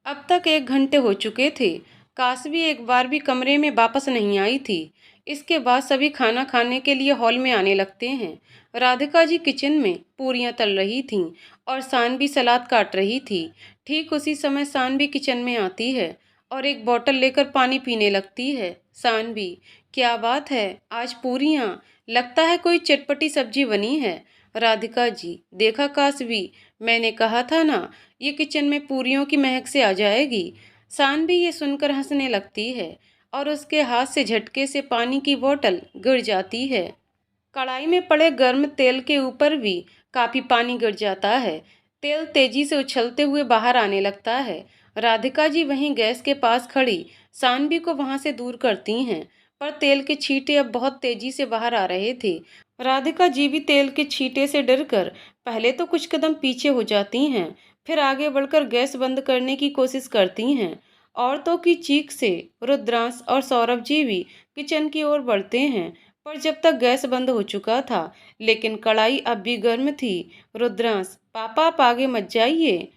अब तक 1 घंटे हो चुके थे। कासवी एक बार भी कमरे में वापस नहीं आई थी। इसके बाद सभी खाना खाने के लिए हॉल में आने लगते हैं। राधिका जी किचन में पूरियां तल रही थीं और सानवी सलाद काट रही थी। ठीक उसी समय सानवी किचन में आती है और एक बोतल लेकर पानी पीने लगती है। सानवी, क्या बात है, आज पूरियां? लगता है कोई चटपटी सब्जी बनी है। राधिका जी, देखा कासवी, मैंने कहा था ना, ये किचन में पूरियों की महक से आ जाएगी। सानवी ये सुनकर हंसने लगती है और उसके हाथ से झटके से पानी की बोतल गिर जाती है। कढ़ाई में पड़े गर्म तेल के ऊपर भी काफी पानी गिर जाता है। तेल तेजी से उछलते हुए बाहर आने लगता है। राधिका जी वहीं गैस के पास खड़ी सानवी को वहां से दूर करती हैं, पर तेल के छींटे अब बहुत तेजी से बाहर आ रहे थे। राधिका जी भी तेल के छींटे से डरकर पहले तो कुछ कदम पीछे हो जाती हैं, फिर आगे बढ़कर गैस बंद करने की कोशिश करती हैं। औरतों की चीख से रुद्रांश और सौरभ जी भी किचन की ओर बढ़ते हैं, पर जब तक गैस बंद हो चुका था, लेकिन कढ़ाई अब भी गर्म थी। रुद्रांश, पापा आप आगे मत जाइए,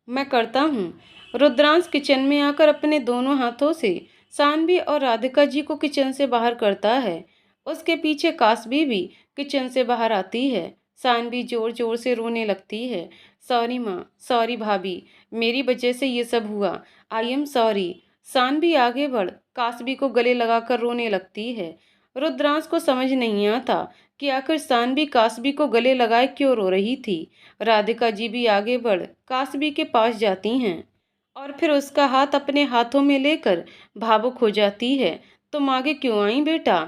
मैं करता हूँ। रुद्रांश किचन में आकर अपने दोनों हाथों से सानवी और राधिका जी को किचन से बाहर करता है। उसके पीछे कासवी भी किचन से बाहर आती है। सानवी जोर जोर से रोने लगती है। सॉरी माँ, सॉरी भाभी, मेरी वजह से ये सब हुआ, आई एम सॉरी। सानवी आगे बढ़ कासवी को गले लगाकर रोने लगती है। रुद्रांश को समझ नहीं आता कि आखिर सानवी कासवी को गले लगाए क्यों रो रही थी। राधिका जी भी आगे बढ़ कासवी के पास जाती हैं और फिर उसका हाथ अपने हाथों में लेकर भावुक हो जाती है। तुम आगे क्यों आई बेटा?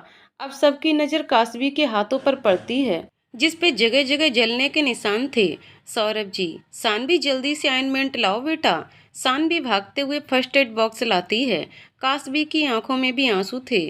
अब सबकी नज़र कासवी के हाथों पर पड़ती है, जिस पे जगह जगह जलने के निशान थे। सौरभ जी, सानवी जल्दी से अॉइंटमेंट लाओ बेटा। सानवी भागते हुए फर्स्ट एड बॉक्स लाती है। कासवी की आंखों में भी आंसू थे।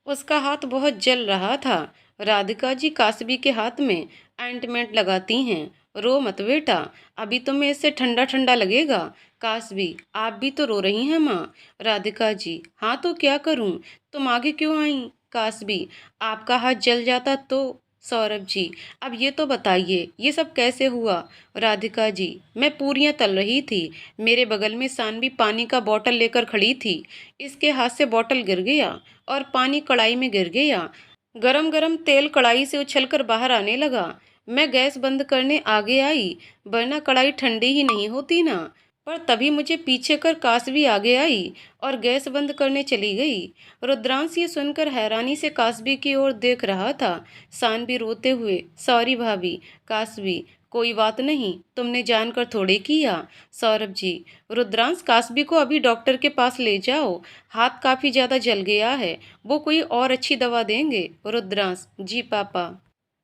उसका हाथ बहुत जल रहा था। राधिका जी कासवी के हाथ में ऑइंटमेंट लगाती हैं। रो मत बेटा, अभी तुम्हें इससे ठंडा ठंडा लगेगा। कासवी, आप भी तो रो रही हैं माँ। राधिका जी, हाँ तो क्या करूँ, तुम आगे क्यों आई? कासवी, आपका हाथ जल जाता तो? सौरभ जी, अब ये तो बताइए ये सब कैसे हुआ? राधिका जी, मैं पूरियां तल रही थी, मेरे बगल में सानवी पानी का बोतल लेकर खड़ी थी। इसके हाथ से बोतल गिर गया और पानी कढ़ाई में गिर गया। गरम गरम तेल कढ़ाई से उछलकर बाहर आने लगा। मैं गैस बंद करने आगे आई, वरना कढ़ाई ठंडी ही नहीं होती ना। पर तभी मुझे पीछे कर कासवी आगे आई और गैस बंद करने चली गई। रुद्रांश ये सुनकर हैरानी से कासवी की ओर देख रहा था। सानवी रोते हुए, सॉरी भाभी। कासवी, कोई बात नहीं, तुमने जानकर थोड़े किया। सौरभ जी, रुद्रांश कासवी को अभी डॉक्टर के पास ले जाओ, हाथ काफ़ी ज़्यादा जल गया है, वो कोई और अच्छी दवा देंगे। रुद्रांश, जी पापा।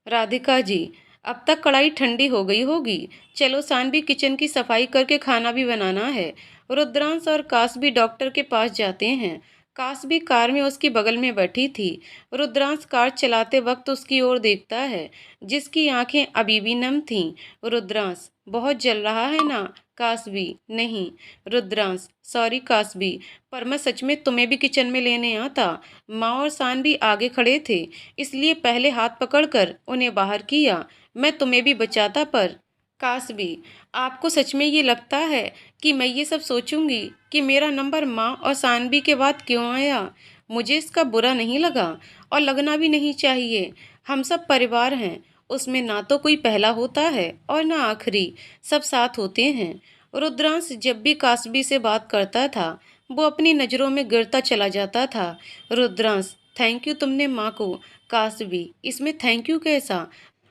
राधिका जी, अब तक कढ़ाई ठंडी हो गई होगी, चलो सानवी किचन की सफाई करके खाना भी बनाना है। रुद्रांश और कासवी डॉक्टर के पास जाते हैं। कासवी कार में उसकी बगल में बैठी थी। रुद्रांश कार चलाते वक्त उसकी ओर देखता है, जिसकी आंखें अभी भी नम थीं। रुद्रांश, बहुत जल रहा है ना? कासवी, नहीं। रुद्रांश, सॉरी कासवी, पर मैं सच में तुम्हें भी किचन में लेने आता। माँ और सानवी आगे खड़े थे, इसलिए पहले हाथ पकड़कर उन्हें बाहर किया। मैं तुम्हें भी बचाता, पर। कासवी, आपको सच में ये लगता है कि मैं ये सब सोचूंगी कि मेरा नंबर माँ और सानवी के बाद क्यों आया? मुझे इसका बुरा नहीं लगा और लगना भी नहीं चाहिए। हम सब परिवार हैं, उसमें ना तो कोई पहला होता है और ना आखिरी, सब साथ होते हैं। रुद्रांश जब भी कासवी से बात करता था, वो अपनी नज़रों में गिरता चला जाता था। रुद्रांश, थैंक यू तुमने माँ को। कासवी, इसमें थैंक यू कैसा?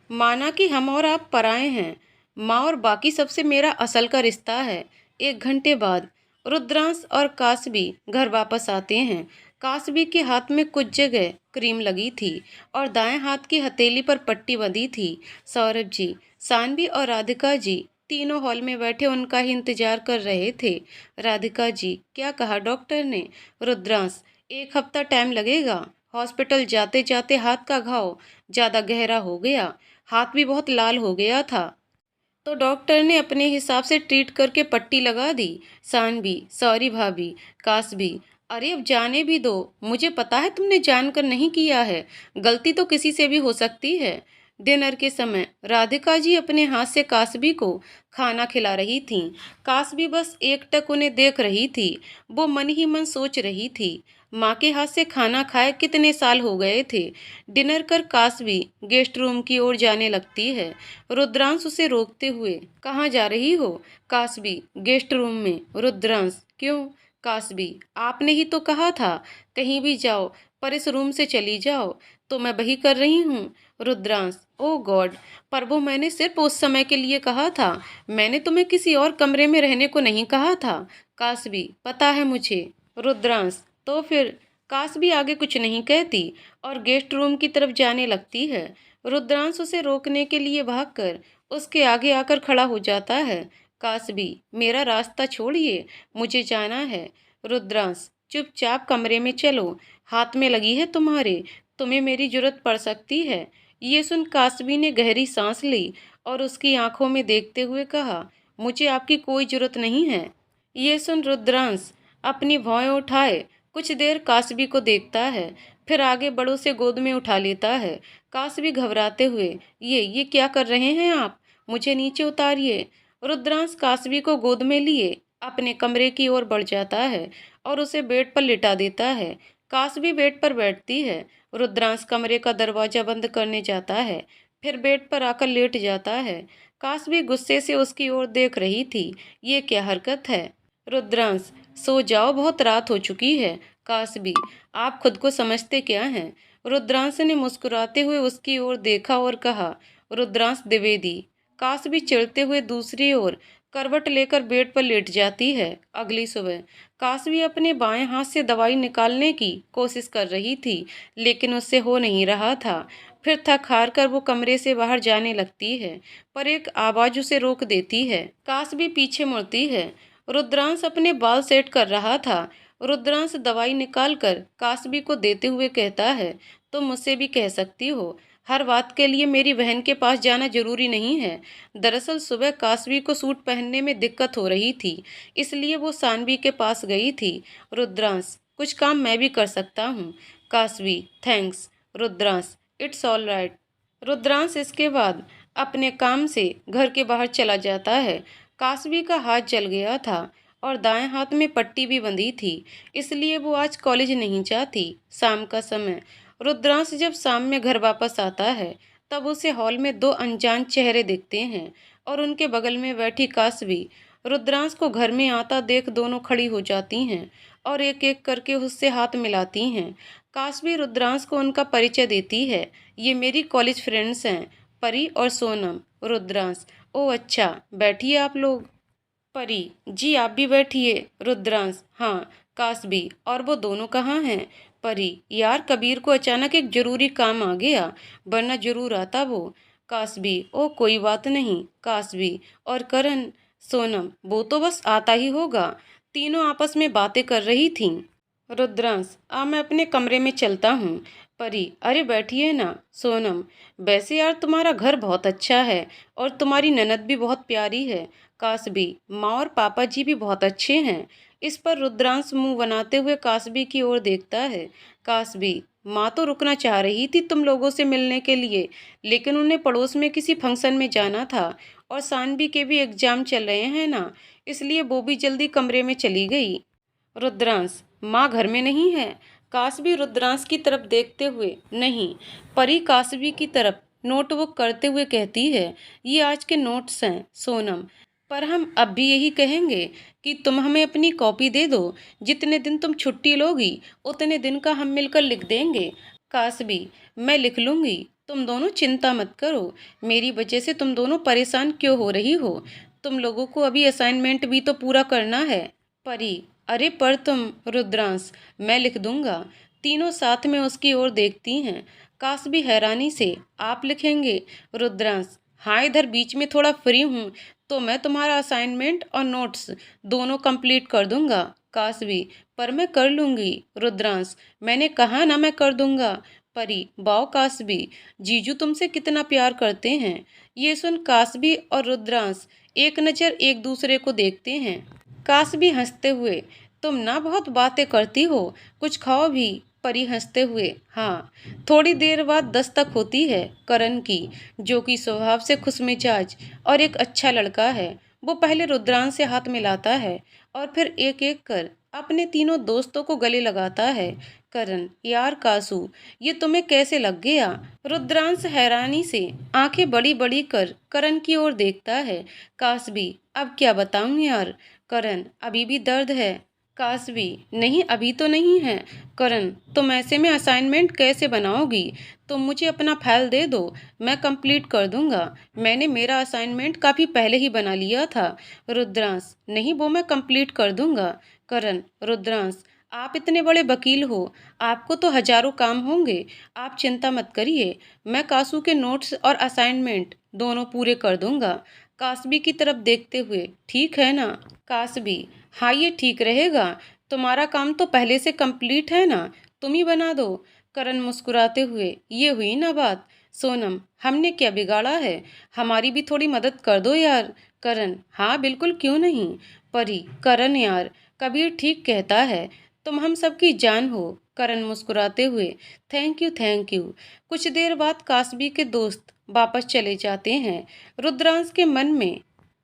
माना कि हम और आप पराए हैं, माँ और बाकी सबसे मेरा असल का रिश्ता है। 1 घंटे बाद रुद्रांश और कासवी घर वापस आते हैं। कासवी के हाथ में कुछ जगह क्रीम लगी थी और दाएं हाथ की हथेली पर पट्टी बंधी थी। सौरभ जी, सानवी और राधिका जी तीनों हॉल में बैठे उनका ही इंतजार कर रहे थे। राधिका जी, क्या कहा डॉक्टर ने? रुद्रांश, 1 हफ्ता टाइम लगेगा। हॉस्पिटल जाते जाते हाथ का घाव ज़्यादा गहरा हो गया, हाथ भी बहुत लाल हो गया था, तो डॉक्टर ने अपने हिसाब से ट्रीट करके पट्टी लगा दी। सानवी, सॉरी भाभी। कासवी, अरे अब जाने भी दो, मुझे पता है तुमने जानकर नहीं किया है, गलती तो किसी से भी हो सकती है। डिनर के समय राधिका जी अपने हाथ से कासबी को खाना खिला रही थीं। कासबी बस एकटक उन्हें देख रही थी। वो मन ही मन सोच रही थी, माँ के हाथ से खाना खाए कितने साल हो गए थे। डिनर कर कासबी गेस्ट रूम की ओर जाने लगती है। रुद्रांश उसे रोकते हुए, कहाँ जा रही हो? कासबी, गेस्ट रूम में। रुद्रांश, क्यों? कासबी, आपने ही तो कहा था कहीं भी जाओ पर इस रूम से चली जाओ, तो मैं वही कर रही हूँ। रुद्रांश, ओ गॉड, पर वो मैंने सिर्फ उस समय के लिए कहा था, मैंने तुम्हें किसी और कमरे में रहने को नहीं कहा था। कासबी, पता है मुझे। रुद्रांश, तो फिर? कासबी आगे कुछ नहीं कहती और गेस्ट रूम की तरफ जाने लगती है। रुद्रांश उसे रोकने के लिए भागकर उसके आगे आकर खड़ा हो जाता है। कासबी, मेरा रास्ता छोड़िए, मुझे जाना है। रुद्रांश, चुपचाप कमरे में चलो, हाथ में लगी है तुम्हारे, तुम्हें मेरी जरूरत पड़ सकती है। ये सुन कासबी ने गहरी सांस ली और उसकी आंखों में देखते हुए कहा, मुझे आपकी कोई जरूरत नहीं है। ये सुन रुद्रांश अपनी भौहें उठाए कुछ देर कासबी को देखता है, फिर आगे बड़ों से गोद में उठा लेता है। कासबी घबराते हुए, ये क्या कर रहे हैं आप? मुझे नीचे उतारिए। रुद्रांश कासबी को गोद में लिए अपने कमरे की ओर बढ़ जाता है और उसे बेड पर लिटा देता है। कासबी बेड पर बैठती है। रुद्रांश कमरे का दरवाजा बंद करने जाता है, फिर बेड पर आकर लेट जाता है। कासबी गुस्से से उसकी ओर देख रही थी। ये क्या हरकत है? रुद्रांश, सो जाओ, बहुत रात हो चुकी है। कासबी, आप खुद को समझते क्या हैं? रुद्रांश ने मुस्कुराते हुए उसकी ओर देखा और कहा, रुद्रांश द्विवेदी। कासबी चिढ़ते हुए दूसरी ओर करवट लेकर बेड पर लेट जाती है। अगली सुबह कासबी अपने बाएं हाथ से दवाई निकालने की कोशिश कर रही थी, लेकिन उससे हो नहीं रहा था। फिर थक हार कर वो कमरे से बाहर जाने लगती है, पर एक आवाज उसे रोक देती है। कासबी पीछे मुड़ती है। रुद्रांश अपने बाल सेट कर रहा था। रुद्रांश दवाई निकालकर कासबी को देते हुए कहता है, तुम मुझसे भी कह सकती हो, हर बात के लिए मेरी बहन के पास जाना जरूरी नहीं है। दरअसल सुबह कासवी को सूट पहनने में दिक्कत हो रही थी, इसलिए वो सानवी के पास गई थी। रुद्रांश, कुछ काम मैं भी कर सकता हूँ। Kasvi, thanks. Rudransh, it's all right. Rudransh इसके बाद अपने काम से घर के बाहर चला जाता है। कासवी का हाथ जल गया था और दाएं हाथ में पट्टी भी बंधी थी, इसलिए वो आज कॉलेज नहीं जाती। शाम का समय रुद्रांश जब शाम में घर वापस आता है, तब उसे हॉल में दो अनजान चेहरे दिखते हैं और उनके बगल में बैठी कासवी। रुद्रांश को घर में आता देख दोनों खड़ी हो जाती हैं और एक एक करके उससे हाथ मिलाती हैं। कासवी रुद्रांश को उनका परिचय देती है, ये मेरी कॉलेज फ्रेंड्स हैं, परी और सोनम। रुद्रांश, ओ अच्छा, बैठिए आप लोग। परी, जी आप भी बैठिए। रुद्रांश, हाँ। कासबी, और वो दोनों कहाँ हैं? परी, यार कबीर को अचानक एक जरूरी काम आ गया, वरना जरूर आता वो। कासबी, ओ कोई बात नहीं। कासबी, और करण? सोनम, वो तो बस आता ही होगा। तीनों आपस में बातें कर रही थीं। रुद्रांश, मैं अपने कमरे में चलता हूँ। परी, अरे बैठिए ना। सोनम, वैसे यार तुम्हारा घर बहुत अच्छा है और तुम्हारी ननद भी बहुत प्यारी है। कासबी, माँ और पापा जी भी बहुत अच्छे हैं। इस पर रुद्रांश मुंह बनाते हुए कासबी की ओर देखता है। कासबी, माँ तो रुकना चाह रही थी तुम लोगों से मिलने के लिए, लेकिन उन्हें पड़ोस में किसी फंक्शन में जाना था और सानवी के भी एग्जाम चल रहे हैं ना, इसलिए वो भी जल्दी कमरे में चली गई। रुद्रांश, माँ घर में नहीं है? कासबी रुद्रांश की तरफ देखते हुए, नहीं। परी कासबी की तरफ नोटबुक करते हुए कहती है, ये आज के नोट्स हैं। सोनम, पर हम अब भी यही कहेंगे कि तुम हमें अपनी कॉपी दे दो, जितने दिन तुम छुट्टी लोगी उतने दिन का हम मिलकर लिख देंगे। कासबी, मैं लिख लूँगी, तुम दोनों चिंता मत करो, मेरी वजह से तुम दोनों परेशान क्यों हो रही हो? तुम लोगों को अभी असाइनमेंट भी तो पूरा करना है। परी, अरे पर तुम। रुद्रांश, मैं लिख दूंगा। तीनों साथ में उसकी ओर देखती हैं। कासबी हैरानी से, आप लिखेंगे? रुद्रांश, हाँ, इधर बीच में थोड़ा फ्री हूँ तो मैं तुम्हारा असाइनमेंट और नोट्स दोनों कंप्लीट कर दूंगा। कासबी, पर मैं कर लूंगी। रुद्रांश, मैंने कहा ना मैं कर दूंगा। परी, वाओ कासबी, जीजू तुमसे कितना प्यार करते हैं। ये सुन कासबी और रुद्रांश एक नज़र एक दूसरे को देखते हैं। कासबी हंसते हुए, तुम ना बहुत बातें करती हो, कुछ खाओ भी। परी हंसते हुए। हाँ। थोड़ी देर बाद दस्तक होती है करण की, जो कि स्वभाव से खुशमिजाज और एक अच्छा लड़का है। वो पहले रुद्रांश से हाथ मिलाता है और फिर एक एक कर अपने तीनों दोस्तों को गले लगाता है। करण, यार कासू, ये तुम्हें कैसे लग गया? रुद्रांश हैरानी से आंखें बड़ी बड़ी कर करण की ओर देखता है। कासवी, अब क्या बताऊं यार? करण, अभी भी दर्द है? कासवी, नहीं अभी तो नहीं है। करण, तुम ऐसे में असाइनमेंट कैसे बनाओगी? तुम मुझे अपना फाइल दे दो, मैं कंप्लीट कर दूंगा। मैंने मेरा असाइनमेंट काफ़ी पहले ही बना लिया था। रुद्रांश, नहीं वो मैं कंप्लीट कर दूंगा। करण, रुद्रांश, आप इतने बड़े वकील हो, आपको तो हजारों काम होंगे। आप चिंता मत करिए, मैं कासू के नोट्स और असाइनमेंट दोनों पूरे कर दूंगा। कासवी की तरफ देखते हुए, ठीक है ना? कासवी, हाँ ये ठीक रहेगा। तुम्हारा काम तो पहले से कंप्लीट है ना, तुम ही बना दो। करण मुस्कुराते हुए, ये हुई ना बात। सोनम, हमने क्या बिगाड़ा है? हमारी भी थोड़ी मदद कर दो यार। करण, हाँ बिल्कुल, क्यों नहीं। परी, करण यार, कबीर ठीक कहता है, तुम हम सबकी जान हो। करण मुस्कुराते हुए, थैंक यू थैंक यू। कुछ देर बाद कासवी के दोस्त वापस चले जाते हैं। रुद्रांश के मन में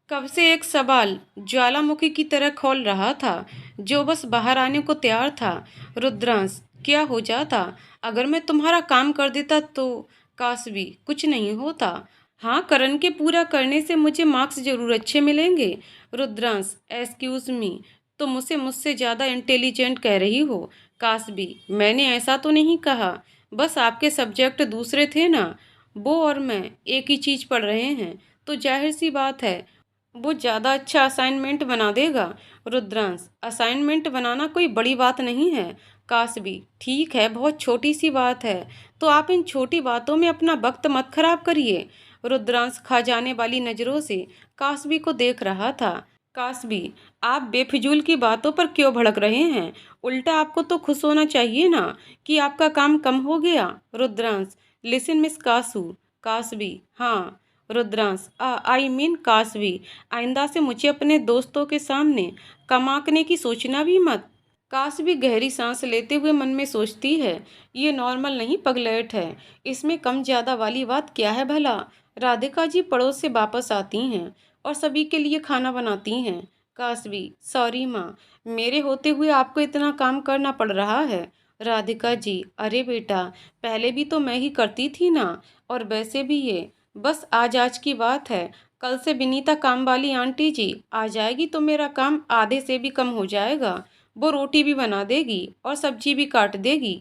कब से एक सवाल ज्वालामुखी की तरह खौल रहा था, जो बस बाहर आने को तैयार था। रुद्रांश, क्या हो जाता अगर मैं तुम्हारा काम कर देता तो? कासवी, कुछ नहीं होता। हाँ, करण के पूरा करने से मुझे मार्क्स जरूर अच्छे मिलेंगे। रुद्रांश, एक्सक्यूज मी, तुम उसे मुझसे ज़्यादा इंटेलिजेंट कह रही हो। कासवी, मैंने ऐसा तो नहीं कहा, बस आपके सब्जेक्ट दूसरे थे ना। वो और मैं एक ही चीज़ पढ़ रहे हैं, तो जाहिर सी बात है वो ज़्यादा अच्छा असाइनमेंट बना देगा। रुद्रांश, असाइनमेंट बनाना कोई बड़ी बात नहीं है। कासवी, ठीक है, बहुत छोटी सी बात है, तो आप इन छोटी बातों में अपना वक्त मत खराब करिए। रुद्रांश खा जाने वाली नज़रों से कासवी को देख रहा था। कासवी, आप बेफिजूल की बातों पर क्यों भड़क रहे हैं? उल्टा आपको तो खुश होना चाहिए ना कि आपका काम कम हो गया। Rudransh, listen miss Kasu. कासवी, हाँ। रुद्रांश, आई मीन कासवी, आइंदा से मुझे अपने दोस्तों के सामने कम आंकने की सोचना भी मत। कासवी गहरी सांस लेते हुए मन में सोचती है, ये नॉर्मल नहीं पगलेट है, इसमें कम ज्यादा वाली बात क्या है भला। राधिका जी पड़ोस से वापस आती हैं और सभी के लिए खाना बनाती हैं। कासवी, सॉरी माँ, मेरे होते हुए आपको इतना काम करना पड़ रहा है। राधिका जी, अरे बेटा, पहले भी तो मैं ही करती थी ना, और वैसे भी ये बस आज आज की बात है, कल से विनीता काम वाली आंटी जी आ जाएगी तो मेरा काम आधे से भी कम हो जाएगा। वो रोटी भी बना देगी और सब्जी भी काट देगी।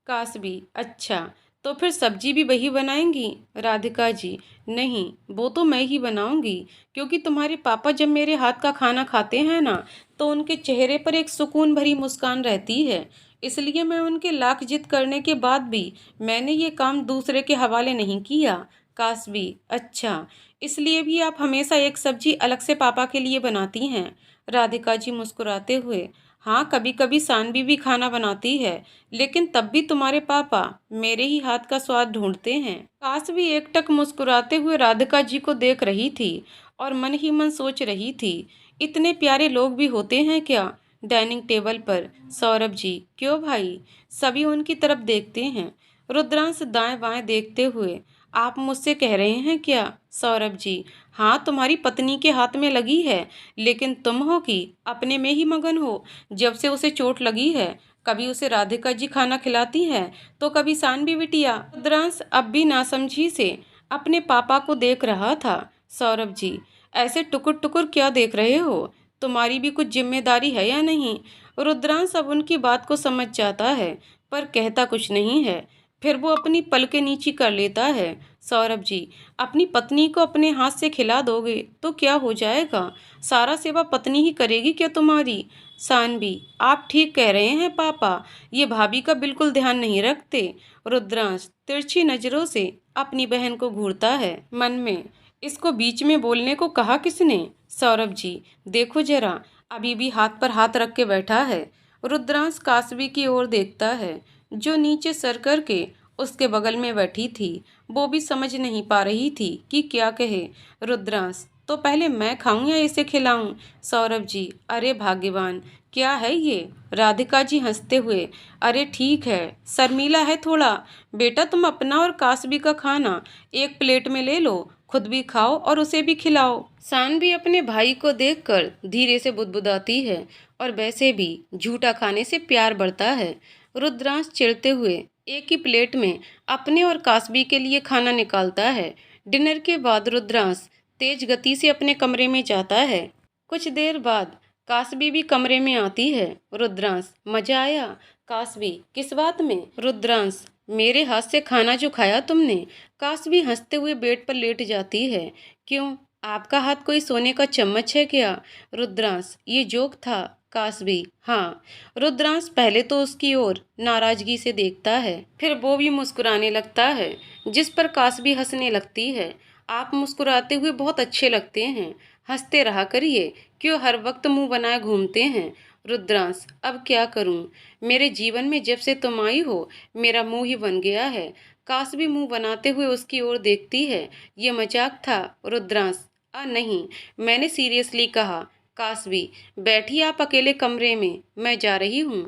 कासवी, अच्छा, तो फिर सब्जी भी वही बनाएंगी? राधिका जी, नहीं, वो तो मैं ही बनाऊंगी, क्योंकि तुम्हारे पापा जब मेरे हाथ का खाना खाते हैं ना, तो उनके चेहरे पर एक सुकून भरी मुस्कान रहती है। इसलिए मैं उनके लाख जिद करने के बाद भी मैंने ये काम दूसरे के हवाले नहीं किया। कासवी, अच्छा, इसलिए भी आप हमेशा एक सब्जी अलग से पापा के लिए बनाती हैं? राधिका जी मुस्कुराते हुए, हाँ, कभी कभी सानवी भी खाना बनाती है, लेकिन तब भी तुम्हारे पापा मेरे ही हाथ का स्वाद ढूंढते हैं। कासवी एकटक मुस्कुराते हुए राधिका जी को देख रही थी और मन ही मन सोच रही थी, इतने प्यारे लोग भी होते हैं क्या डाइनिंग टेबल पर। सौरभ जी, क्यों भाई? सभी उनकी तरफ देखते हैं। रुद्रांश दाएं बाएं देखते हुए, आप मुझसे कह रहे हैं क्या? सौरभ जी, हाँ, तुम्हारी पत्नी के हाथ में लगी है, लेकिन तुम हो कि अपने में ही मगन हो। जब से उसे चोट लगी है, कभी उसे राधिका जी खाना खिलाती है, तो कभी सानवी बिटिया। रुद्रांश अब भी नासमझी से अपने पापा को देख रहा था। सौरभ जी, ऐसे टुकुर टुकुर क्या देख रहे हो? तुम्हारी भी कुछ जिम्मेदारी है या नहीं? रुद्रांश अब उनकी बात को समझ जाता है, पर कहता कुछ नहीं है। फिर वो अपनी पलकें नीची कर लेता है। सौरभ जी, अपनी पत्नी को अपने हाथ से खिला दोगे तो क्या हो जाएगा? सारा सेवा पत्नी ही करेगी क्या तुम्हारी? सानवी, आप ठीक कह रहे हैं पापा, ये भाभी का बिल्कुल ध्यान नहीं रखते। रुद्रांश तिरछी नजरों से अपनी बहन को घूरता है, मन में, इसको बीच में बोलने को कहा किसने? सौरभ जी, देखो जरा, अभी भी हाथ पर हाथ रख के बैठा है। रुद्रांश कासवी की ओर देखता है, जो नीचे सर करके उसके बगल में बैठी थी। वो भी समझ नहीं पा रही थी कि क्या कहे। रुद्रांश, तो पहले मैं खाऊं या इसे खिलाऊं? सौरभ जी, अरे भाग्यवान, क्या है ये? राधिका जी हंसते हुए, अरे ठीक है, शर्मीला है थोड़ा। बेटा तुम अपना और कासबी का खाना एक प्लेट में ले लो, खुद भी खाओ और उसे भी खिलाओ। शान भी अपने भाई को देखकर धीरे से बुदबुदाती है, और वैसे भी झूठा खाने से प्यार बढ़ता है। रुद्रांश चिढ़ते हुए एक ही प्लेट में अपने और कासबी के लिए खाना निकालता है। डिनर के बाद रुद्रांश तेज गति से अपने कमरे में जाता है। कुछ देर बाद कासबी भी कमरे में आती है। रुद्रांश, मजा आया? कासबी, किस बात में? रुद्रांश, मेरे हाथ से खाना जो खाया तुमने। कासबी हंसते हुए बेड पर लेट जाती है। क्यों, आपका हाथ कोई सोने का चम्मच है क्या? रुद्रांश, ये जोक था। कासबी, हाँ। रुद्रांश पहले तो उसकी ओर नाराजगी से देखता है, फिर वो भी मुस्कुराने लगता है, जिस पर कासबी हंसने लगती है। आप मुस्कुराते हुए बहुत अच्छे लगते हैं, हंसते रहा करिए, क्यों हर वक्त मुंह बनाए घूमते हैं? रुद्रांश, अब क्या करूं, मेरे जीवन में जब से तुम आई हो मेरा मुंह ही बन गया है। कासबी मुंह बनाते हुए उसकी ओर देखती है। ये मजाक था। रुद्रांश, नहीं, मैंने सीरियसली कहा। कासबी, बैठिए आप अकेले कमरे में, मैं जा रही हूँ।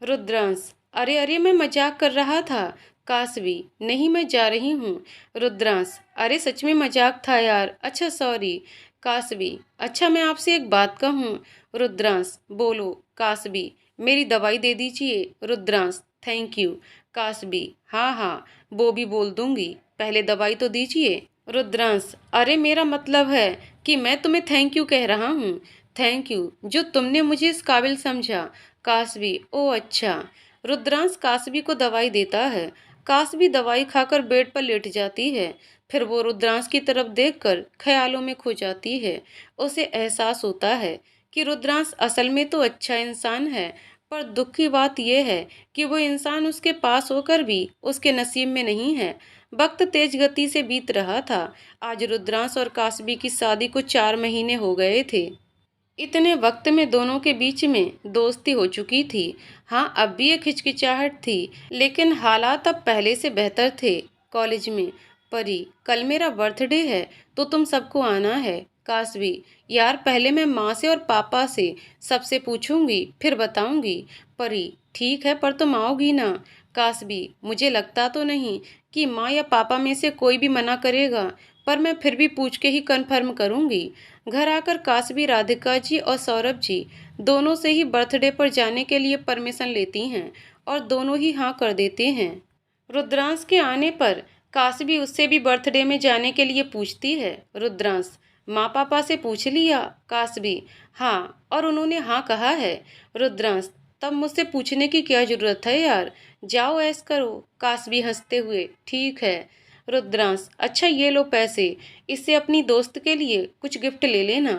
रुद्रांश, अरे अरे, मैं मजाक कर रहा था। कासबी, नहीं, मैं जा रही हूँ। रुद्रांश, अरे सच में मजाक था यार, अच्छा सॉरी। कासबी, अच्छा मैं आपसे एक बात कहूँ? रुद्रांश, बोलो। कासबी, मेरी दवाई दे दीजिए। Rudransh, thank you. कासबी, हाँ हाँ, वो भी बोल दूंगी, पहले दवाई तो दीजिए। रुद्रांश, अरे मेरा मतलब है कि मैं तुम्हें थैंक यू कह रहा हूँ। थैंक यू जो तुमने मुझे इस काबिल समझा। कासबी, ओ अच्छा। रुद्रांश कासबी को दवाई देता है। कासबी दवाई खाकर बेड पर लेट जाती है। फिर वो रुद्रांश की तरफ देखकर ख्यालों में खो जाती है। उसे एहसास होता है कि रुद्रांश असल में तो अच्छा इंसान है, पर दुख की बात यह है कि वो इंसान उसके पास होकर भी उसके नसीब में नहीं है। वक्त तेज गति से बीत रहा था। आज रुद्रांश और कासबी की शादी को 4 महीने हो गए थे। इतने वक्त में दोनों के बीच में दोस्ती हो चुकी थी। हाँ, अब भी एक हिचकिचाहट थी, लेकिन हालात अब पहले से बेहतर थे। कॉलेज में, परी, कल मेरा बर्थडे है तो तुम सबको आना है। कासवी, यार पहले मैं माँ से और पापा से सबसे पूछूंगी, फिर बताऊंगी। परी, ठीक है, पर तुम आओगी ना? कासवी, मुझे लगता तो नहीं कि माँ या पापा में से कोई भी मना करेगा, पर मैं फिर भी पूछ के ही कन्फर्म करूंगी। घर आकर कासबी राधिका जी और सौरभ जी दोनों से ही बर्थडे पर जाने के लिए परमिशन लेती हैं, और दोनों ही हाँ कर देते हैं। रुद्रांश के आने पर कासबी उससे भी बर्थडे में जाने के लिए पूछती है। रुद्रांश, माँ पापा से पूछ लिया? कासबी, हाँ, और उन्होंने हाँ कहा है। रुद्रांश, तब मुझसे पूछने की क्या जरूरत है यार, जाओ ऐश करो। कासबी हंसते हुए, ठीक है। रुद्रांश, अच्छा ये लो पैसे, इससे अपनी दोस्त के लिए कुछ गिफ्ट ले लेना।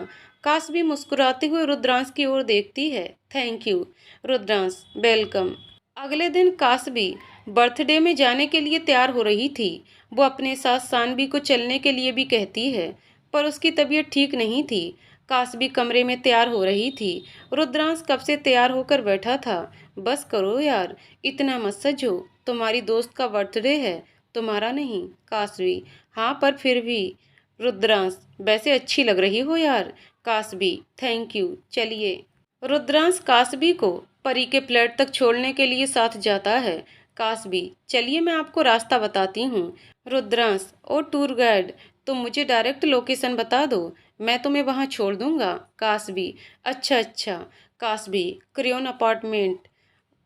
कासबी मुस्कुराते हुए रुद्रांश की ओर देखती है। Thank you. रुद्रांश, वेलकम। अगले दिन कासबी बर्थडे में जाने के लिए तैयार हो रही थी। वो अपने साथ सानवी को चलने के लिए भी कहती है, पर उसकी तबीयत ठीक नहीं थी। कासबी कमरे में तैयार हो रही थी। रुद्रांश कब से तैयार होकर बैठा था। बस करो यार, इतना मत सजो, तुम्हारी दोस्त का बर्थडे है, तुम्हारा नहीं। कासवी, हाँ पर फिर भी। रुद्रांश, वैसे अच्छी लग रही हो यार। कासवी, थैंक यू, चलिए। रुद्रांश कासबी को परी के फ्लैट तक छोड़ने के लिए साथ जाता है। कासबी, चलिए मैं आपको रास्ता बताती हूँ। रुद्रांश, ओ टूर गाइड, तुम मुझे डायरेक्ट लोकेशन बता दो, मैं तुम्हें वहाँ छोड़ दूंगा। कासबी, अच्छा अच्छा। कासबी, क्रेयोन अपार्टमेंट।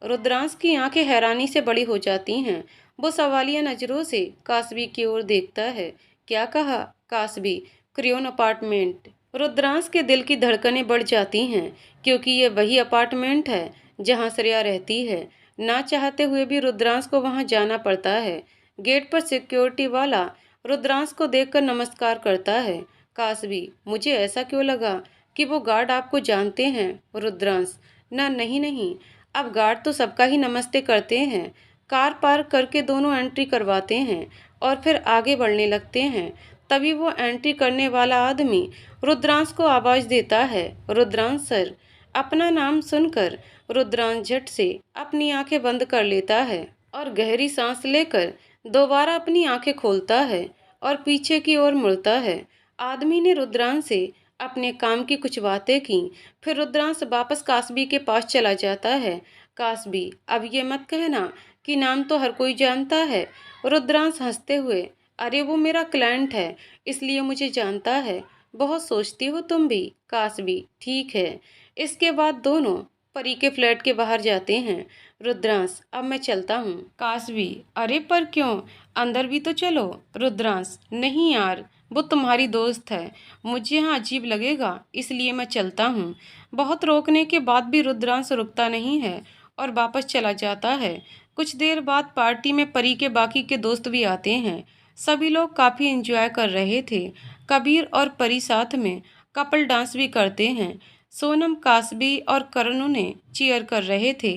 रुद्रांश की आंखें हैरानी से बड़ी हो जाती हैं। वो सवालिया नजरों से कासबी की ओर देखता है। क्या कहा? कासबी, क्रेयोन अपार्टमेंट। रुद्रांश के दिल की धड़कनें बढ़ जाती हैं, क्योंकि ये वही अपार्टमेंट है जहां श्रेया रहती है। ना चाहते हुए भी रुद्रांश को वहां जाना पड़ता है। गेट पर सिक्योरिटी वाला रुद्रांश को देखकर नमस्कार करता है। कासबी, मुझे ऐसा क्यों लगा कि वो गार्ड आपको जानते हैं। रुद्रांश, ना, नहीं नहीं, अब गार्ड तो सबका ही नमस्ते करते हैं। कार पार्क करके दोनों एंट्री करवाते हैं और फिर आगे बढ़ने लगते हैं। तभी वो एंट्री करने वाला आदमी रुद्रांश को आवाज देता है, रुद्रांश सर। अपना नाम सुनकर रुद्रांश झट से अपनी आंखें बंद कर लेता है और गहरी सांस लेकर दोबारा अपनी आंखें खोलता है और पीछे की ओर मुड़ता है। आदमी ने रुद्रांश से अपने काम की कुछ बातें की। फिर रुद्रांश वापस कासबी के पास चला जाता है। कासबी, अब ये मत कहना कि नाम तो हर कोई जानता है। रुद्रांश हंसते हुए, अरे वो मेरा क्लाइंट है, इसलिए मुझे जानता है। बहुत सोचती हो तुम भी। कासबी, ठीक है। इसके बाद दोनों परी के फ्लैट के बाहर जाते हैं। रुद्रांश, अब मैं चलता हूँ। कासबी, अरे पर क्यों, अंदर भी तो चलो। रुद्रांश, नहीं यार, वो तुम्हारी दोस्त है, मुझे यहाँ अजीब लगेगा, इसलिए मैं चलता हूँ। बहुत रोकने के बाद भी रुद्रांश रुकता नहीं है और वापस चला जाता है। कुछ देर बाद पार्टी में परी के बाकी के दोस्त भी आते हैं। सभी लोग काफ़ी एंजॉय कर रहे थे। कबीर और परी साथ में कपल डांस भी करते हैं। सोनम, कासबी और करण उन्हें चीयर कर रहे थे।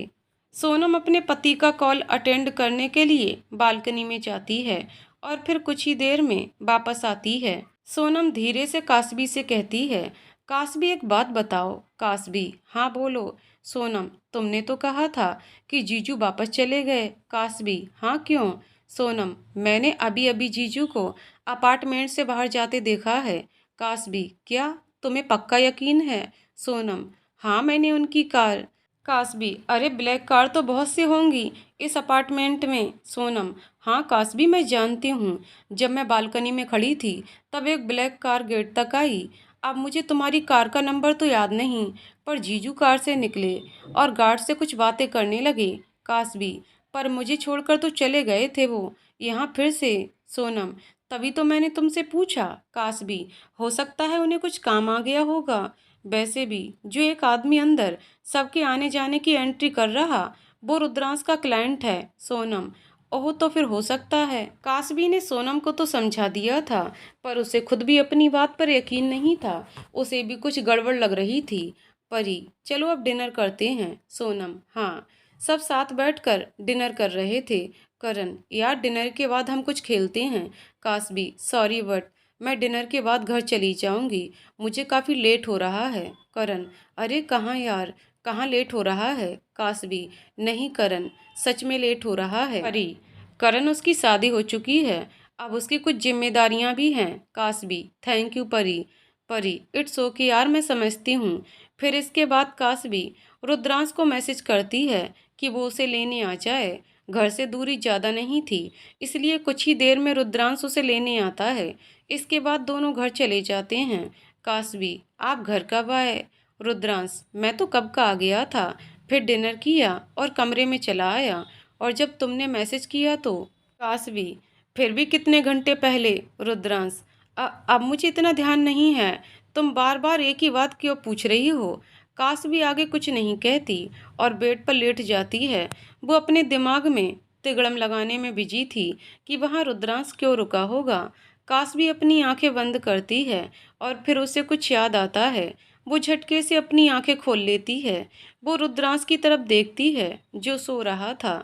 सोनम अपने पति का कॉल अटेंड करने के लिए बालकनी में जाती है और फिर कुछ ही देर में वापस आती है। सोनम धीरे से कासबी से कहती है, कासबी एक बात बताओ। कासबी, हाँ बोलो। सोनम, तुमने तो कहा था कि जीजू वापस चले गए। कासबी, हाँ क्यों। सोनम, मैंने अभी अभी जीजू को अपार्टमेंट से बाहर जाते देखा है। कासबी, क्या तुम्हें पक्का यकीन है। सोनम, हाँ मैंने उनकी कार। कासबी, अरे ब्लैक कार तो बहुत सी होंगी इस अपार्टमेंट में। सोनम, हाँ कासबी मैं जानती हूँ, जब मैं बालकनी में खड़ी थी तब एक ब्लैक कार गेट तक आई। अब मुझे तुम्हारी कार का नंबर तो याद नहीं, पर जीजू कार से निकले और गार्ड से कुछ बातें करने लगे। कासबी, पर मुझे छोड़कर तो चले गए थे वो यहाँ फिर से। सोनम, तभी तो मैंने तुमसे पूछा। कासबी, हो सकता है उन्हें कुछ काम आ गया होगा। वैसे भी जो एक आदमी अंदर सबके आने जाने की एंट्री कर रहा, वो रुद्रांश का क्लाइंट है। सोनम, ओह तो फिर हो सकता है। कासबी ने सोनम को तो समझा दिया था, पर उसे खुद भी अपनी बात पर यकीन नहीं था। उसे भी कुछ गड़बड़ लग रही थी। परी, चलो अब डिनर करते हैं। सोनम, हाँ। सब साथ बैठकर डिनर कर रहे थे। करण, यार डिनर के बाद हम कुछ खेलते हैं। कासबी, सॉरी बट मैं डिनर के बाद घर चली जाऊंगी, मुझे काफ़ी लेट हो रहा है। करण, अरे कहाँ यार, कहाँ लेट हो रहा है। कासबी, नहीं करण, सच में लेट हो रहा है। परी, करण उसकी शादी हो चुकी है, अब उसकी कुछ जिम्मेदारियां भी हैं। कासबी, थैंक यू परी। परी, इट्स ओके यार, मैं समझती हूँ। फिर इसके बाद कासबी रुद्रांश को मैसेज करती है कि वो उसे लेने आ जाए। घर से दूरी ज़्यादा नहीं थी, इसलिए कुछ ही देर में रुद्रांश उसे लेने आता है। इसके बाद दोनों घर चले जाते हैं। कासबी, आप घर कब आए। रुद्रांश, मैं तो कब का आ गया था, फिर डिनर किया और कमरे में चला आया, और जब तुमने मैसेज किया तो। कासबी, फिर भी कितने घंटे पहले। रुद्रांश, अब मुझे इतना ध्यान नहीं है, तुम बार बार एक ही बात क्यों पूछ रही हो। कासबी आगे कुछ नहीं कहती और बेड पर लेट जाती है। वो अपने दिमाग में तिगड़म लगाने में बिजी थी कि वहाँ रुद्रांश क्यों रुका होगा। कासबी अपनी आंखें बंद करती है और फिर उसे कुछ याद आता है। वो झटके से अपनी आंखें खोल लेती है। वो रुद्रांश की तरफ देखती है जो सो रहा था।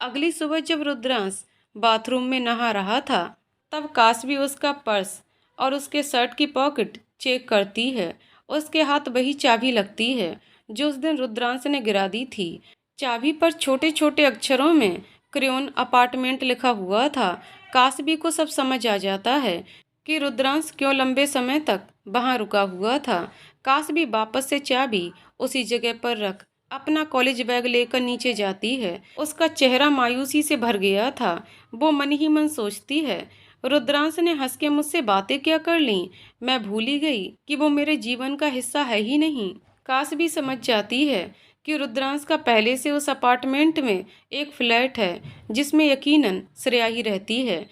अगली सुबह जब रुद्रांश बाथरूम में नहा रहा था, तब कासबी उसका पर्स और उसके शर्ट की पॉकेट चेक करती है। उसके हाथ वही चाबी लगती है जो उस दिन रुद्रांश ने गिरा दी थी। चाबी पर छोटे छोटे अक्षरों में क्रेयोन अपार्टमेंट लिखा हुआ था। कासबी को सब समझ आ जाता है कि रुद्रांश क्यों लंबे समय तक वहां रुका हुआ था। कासबी वापस से चाबी उसी जगह पर रख अपना कॉलेज बैग लेकर नीचे जाती है। उसका चेहरा मायूसी से भर गया था। वो मन ही मन सोचती है, रुद्रांश ने हंस के मुझसे बातें क्या कर लीं, मैं भूल ही गई कि वो मेरे जीवन का हिस्सा है ही नहीं। कासबी समझ जाती है कि रुद्रांश का पहले से उस अपार्टमेंट में एक फ्लैट है जिसमें यकीनन श्रेया ही रहती है,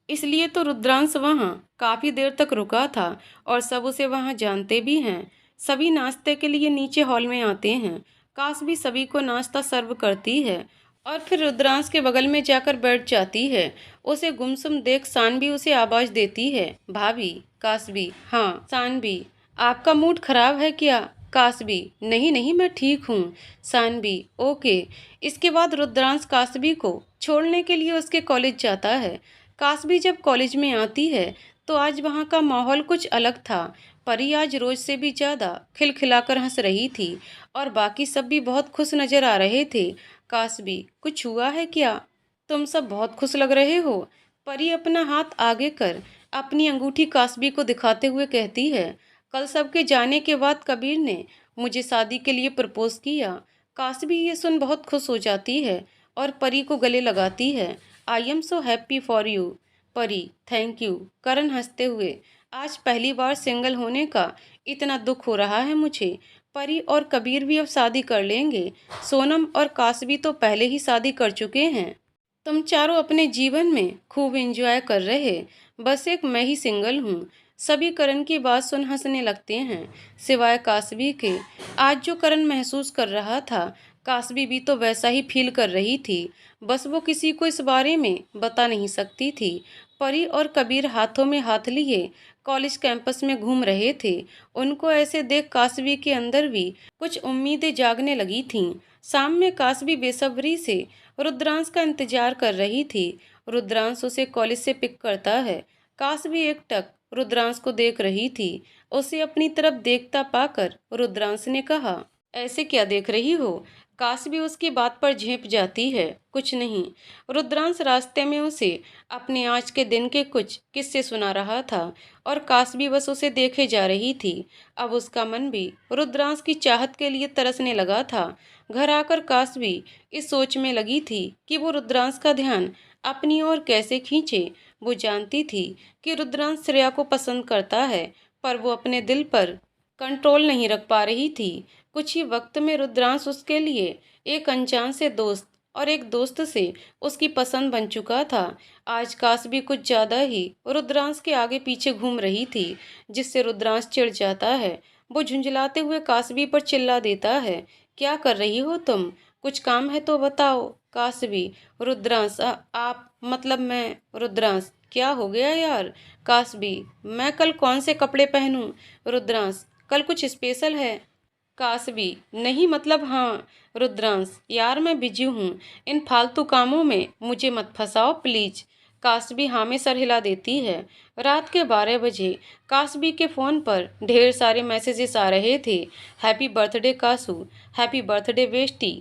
इसलिए तो रुद्रांश वहाँ काफ़ी देर तक रुका था और सब उसे वहाँ जानते भी हैं। सभी नाश्ते के लिए नीचे हॉल में आते हैं। कासबी सभी को नाश्ता सर्व करती है और फिर रुद्रांश के बगल में जाकर बैठ जाती है। उसे गुमसुम देख सानवी उसे आवाज़ देती है, भाभी। कासबी, हाँ। सानवी, आपका मूड खराब है क्या। कासबी, नहीं नहीं मैं ठीक हूँ। सानवी, ओके। इसके बाद रुद्रांश कासबी को छोड़ने के लिए उसके कॉलेज जाता है। कासबी जब कॉलेज में आती है तो आज वहाँ का माहौल कुछ अलग था। परी आज रोज से भी ज़्यादा खिलखिलाकर हंस रही थी और बाकी सब भी बहुत खुश नजर आ रहे थे। कासबी, कुछ हुआ है क्या, तुम सब बहुत खुश लग रहे हो। परी अपना हाथ आगे कर अपनी अंगूठी कासबी को दिखाते हुए कहती है, कल सबके जाने के बाद कबीर ने मुझे शादी के लिए प्रपोज किया। कासबी ये सुन बहुत खुश हो जाती है और परी को गले लगाती है। I am so happy for you परी, थैंक यू। करण हंसते हुए, आज पहली बार सिंगल होने का इतना दुख हो रहा है मुझे। परी और कबीर भी अब शादी कर लेंगे। सोनम और कासबी तो पहले ही शादी कर चुके हैं। तुम चारों अपने जीवन में खूब एंजॉय कर रहे, बस एक मैं ही सिंगल हूँ। सभी करण की बात सुन हंसने लगते हैं, सिवाय कासबी के। आज जो करण महसूस कर रहा था, कासबी भी तो वैसा ही फील कर रही थी, बस वो किसी को इस बारे में बता नहीं सकती थी। परी और कबीर हाथों में हाथ लिए कॉलेज कैंपस में घूम रहे थे। उनको ऐसे देख कासबी के अंदर भी कुछ उम्मीदें जागने लगी थीं। शाम में कासबी बेसब्री से रुद्रांश का इंतजार कर रही थी। रुद्रांश उसे कॉलेज से पिक करता है। कासबी एकटक रुद्रांश को देख रही थी। उसे अपनी तरफ देखता पाकर रुद्रांश ने कहा, ऐसे क्या देख रही हो? कासबी उसकी बात पर झेंप जाती है, कुछ नहीं। रुद्रांश रास्ते में उसे अपने आज के दिन के कुछ किस्से सुना रहा था और कासबी बस उसे देखे जा रही थी। अब उसका मन भी रुद्रांश की चाहत के लिए तरसने लगा था। घर आकर कासबी इस सोच में लगी थी कि वो रुद्रांश का ध्यान अपनी ओर कैसे खींचे। वो जानती थी कि रुद्रांश श्रेया को पसंद करता है, पर वो अपने दिल पर कंट्रोल नहीं रख पा रही थी। कुछ ही वक्त में रुद्रांश उसके लिए एक अनजान से दोस्त और एक दोस्त से उसकी पसंद बन चुका था। आज कासबी कुछ ज्यादा ही रुद्रांश के आगे पीछे घूम रही थी, जिससे रुद्रांश चिढ़ जाता है। वो झुंझलाते हुए कासबी पर चिल्ला देता है, क्या कर रही हो तुम? कुछ काम है तो बताओ। कासबी, रुद्रांश आप मतलब मैं। रुद्रांश, क्या हो गया यार? कासबी, मैं कल कौन से कपड़े पहनूं? रुद्रांश, कल कुछ स्पेशल है? कासबी, नहीं मतलब हाँ। रुद्रांश, यार मैं बिजी हूँ, इन फालतू कामों में मुझे मत फंसाओ प्लीज। कासबी हाँ में सर हिला देती है। रात के 12 बजे कासबी के फ़ोन पर ढेर सारे मैसेजेस आ रहे थे। Happy birthday Kasu, happy birthday bestie.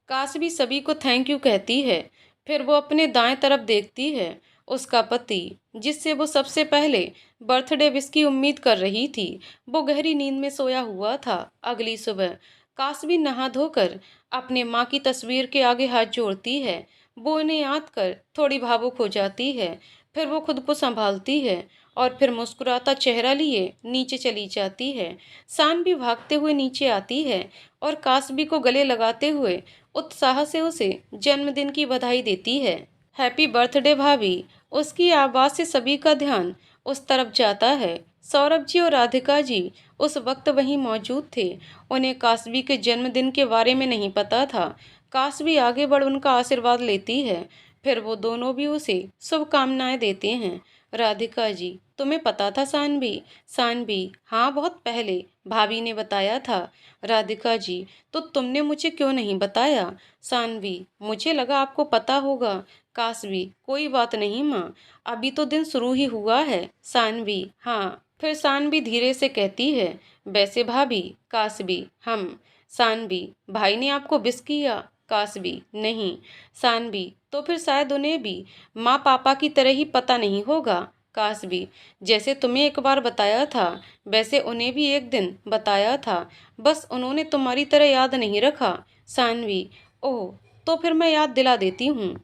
Kasvi सभी को थैंक यू कहती है। फिर वो अपने दाएं तरफ देखती है। उसका पति, जिससे वो सबसे पहले बर्थडे विश की उम्मीद कर रही थी, वो गहरी नींद में सोया हुआ था। अगली सुबह कासबी नहा धोकर अपने माँ की तस्वीर के आगे हाथ जोड़ती है। वो उन्हें याद कर थोड़ी भावुक हो जाती है। फिर वो खुद को संभालती है और फिर मुस्कुराता चेहरा लिए नीचे चली जाती है। शान भी भागते हुए नीचे आती है और कासबी को गले लगाते हुए उत्साह से उसे जन्मदिन की बधाई देती है। हैप्पी बर्थडे भाभी। उसकी आवाज़ से सभी का ध्यान उस तरफ जाता है। सौरभ जी और राधिका जी उस वक्त वहीं मौजूद थे। उन्हें कासबी के जन्मदिन के बारे में नहीं पता था। कासबी आगे बढ़ उनका आशीर्वाद लेती है। फिर वो दोनों भी उसे शुभकामनाएं देते हैं। राधिका जी, तुम्हें पता था सानवी? सानवी, हाँ बहुत पहले भाभी ने बताया था। राधिका जी, तो तुमने मुझे क्यों नहीं बताया? सानवी, मुझे लगा आपको पता होगा। कासवी, कोई बात नहीं माँ, अभी तो दिन शुरू ही हुआ है। सानवी, हाँ। फिर सानवी धीरे से कहती है, वैसे भाभी। कासवी, हम। सानवी, भाई ने आपको विश किया? कासवी, नहीं। सानवी, तो फिर शायद उन्हें भी माँ पापा की तरह ही पता नहीं होगा। कासवी, जैसे तुम्हें एक बार बताया था, वैसे उन्हें भी एक दिन बताया था, बस उन्होंने तुम्हारी तरह याद नहीं रखा। सानवी, ओह, तो फिर मैं याद दिला देती हूँ।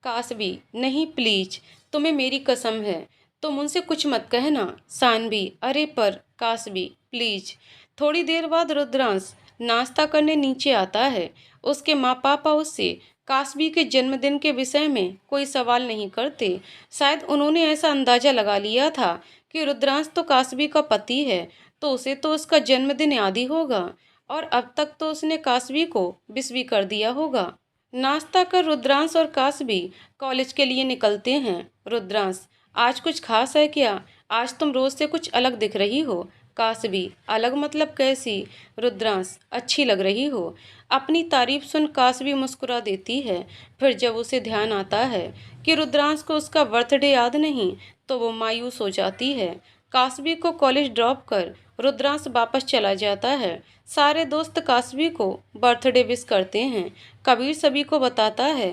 कासवी, नहीं प्लीज, तुम्हें मेरी कसम है, तुम उनसे कुछ मत कहना। सानवी, अरे पर। कासवी, प्लीज। थोड़ी देर बाद रुद्रांश नाश्ता करने नीचे आता है। उसके माँ पापा उससे कासवी के जन्मदिन के विषय में कोई सवाल नहीं करते। शायद उन्होंने ऐसा अंदाजा लगा लिया था कि रुद्रांश तो कासवी का पति है, तो उसे तो उसका जन्मदिन याद ही होगा, और अब तक तो उसने कासवी को विश भी कर दिया होगा। नाश्ता कर रुद्रांश और कासवी कॉलेज के लिए निकलते हैं। रुद्रांश, आज कुछ खास है क्या? आज तुम रोज से कुछ अलग दिख रही हो। कासवी, अलग मतलब कैसी? रुद्रांश, अच्छी लग रही हो। अपनी तारीफ सुन कासवी मुस्कुरा देती है। फिर जब उसे ध्यान आता है कि रुद्रांश को उसका बर्थडे याद नहीं, तो वो मायूस हो जाती है। कासवी को कॉलेज ड्रॉप कर रुद्रांश वापस चला जाता है। सारे दोस्त कासवी को बर्थडे विश करते हैं। कबीर सभी को बताता है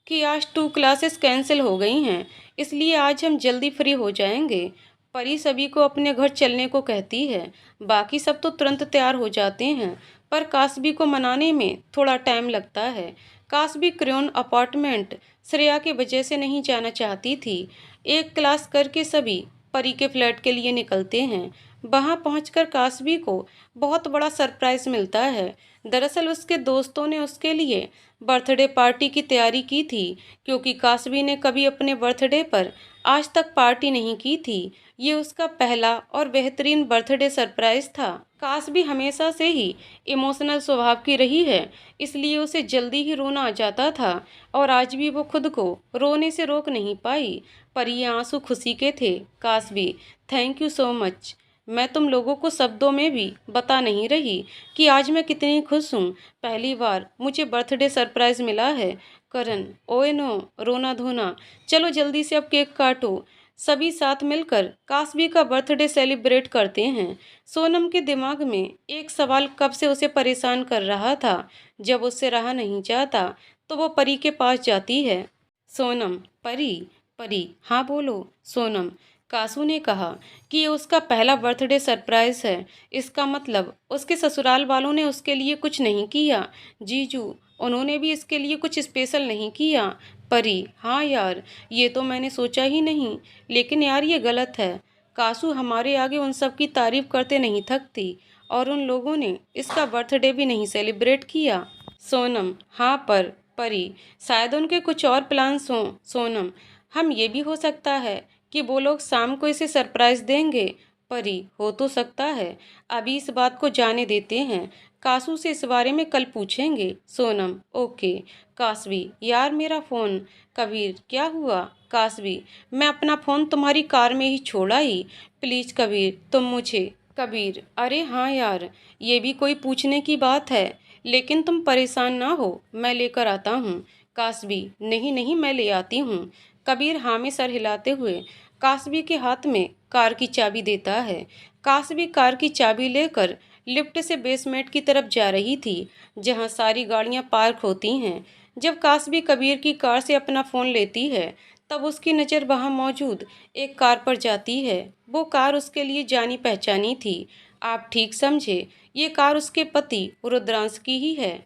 कि आज 2 क्लासेस कैंसिल हो गई हैं, इसलिए आज हम जल्दी फ्री हो जाएंगे। परी सभी को अपने घर चलने को कहती है। बाकी सब तो तुरंत तैयार हो जाते हैं, पर कासबी को मनाने में थोड़ा टाइम लगता है। कासबी क्रेन अपार्टमेंट श्रेया की वजह से नहीं जाना चाहती थी। एक क्लास करके सभी परी के फ्लैट के लिए निकलते हैं। वहां पहुंचकर कासबी को बहुत बड़ा सरप्राइज मिलता है। दरअसल उसके दोस्तों ने उसके लिए बर्थडे पार्टी की तैयारी की थी, क्योंकि कासबी ने कभी अपने बर्थडे पर आज तक पार्टी नहीं की थी। ये उसका पहला और बेहतरीन बर्थडे सरप्राइज था। कासबी हमेशा से ही इमोशनल स्वभाव की रही है, इसलिए उसे जल्दी ही रोना आ जाता था और आज भी वो खुद को रोने से रोक नहीं पाई। पर ये आंसू खुशी के थे। कासबी, थैंक यू सो मच। मैं तुम लोगों को शब्दों में भी बता नहीं रही कि आज मैं कितनी खुश हूँ। पहली बार मुझे बर्थडे सरप्राइज मिला है। करण, ओए नो, रोना धोना, चलो जल्दी से अब केक काटो। सभी साथ मिलकर कासबी का बर्थडे सेलिब्रेट करते हैं। सोनम के दिमाग में एक सवाल कब से उसे परेशान कर रहा था। जब उससे रहा नहीं जाता तो वो परी के पास जाती है। सोनम, परी। परी, हाँ बोलो। सोनम, कासू ने कहा कि ये उसका पहला बर्थडे सरप्राइज है। इसका मतलब उसके ससुराल वालों ने उसके लिए कुछ नहीं किया। जीजू, उन्होंने भी इसके लिए कुछ स्पेशल नहीं किया। परी, हाँ यार, ये तो मैंने सोचा ही नहीं। लेकिन यार ये गलत है। कासू हमारे आगे उन सब की तारीफ करते नहीं थकती, और उन लोगों ने इसका बर्थडे भी नहीं सेलिब्रेट किया। सोनम, हाँ पर परी, शायद उनके कुछ और प्लान्स हों। सोनम, हम ये भी हो सकता है कि वो लोग शाम को इसे सरप्राइज देंगे। परी, हो तो सकता है। अभी इस बात को जाने देते हैं। कासू से इस बारे में कल पूछेंगे। सोनम, ओके। कासवी, यार मेरा फ़ोन। कबीर, क्या हुआ? कासवी, मैं अपना फ़ोन तुम्हारी कार में ही छोड़ आई। प्लीज़ कबीर, तुम मुझे। कबीर, अरे हाँ यार, ये भी कोई पूछने की बात है। लेकिन तुम परेशान ना हो, मैं लेकर आता हूँ। कासवी, नहीं नहीं, मैं ले आती हूँ। कबीर हाँ में सर हिलाते हुए कासवी के हाथ में कार की चाबी देता है। कासवी कार की चाबी लेकर लिफ्ट से बेसमेंट की तरफ जा रही थी, जहां सारी गाड़ियां पार्क होती हैं। जब कासवी कबीर की कार से अपना फ़ोन लेती है, तब उसकी नज़र वहां मौजूद एक कार पर जाती है। वो कार उसके लिए जानी पहचानी थी। आप ठीक समझे, ये कार उसके पति रुद्रांश की ही है।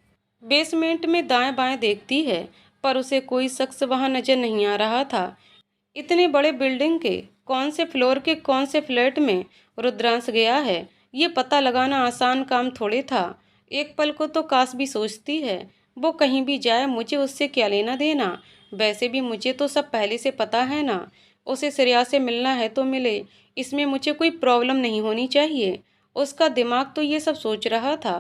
बेसमेंट में दाएं बाएं देखती है, पर उसे कोई शख्स वहां नजर नहीं आ रहा था। इतने बड़े बिल्डिंग के कौन से फ्लोर के कौन से फ्लैट में रुद्रांश गया है, ये पता लगाना आसान काम थोड़े था। एक पल को तो काश भी सोचती है, वो कहीं भी जाए मुझे उससे क्या लेना देना। वैसे भी मुझे तो सब पहले से पता है ना। उसे श्रेया से मिलना है तो मिले, इसमें मुझे कोई प्रॉब्लम नहीं होनी चाहिए। उसका दिमाग तो ये सब सोच रहा था,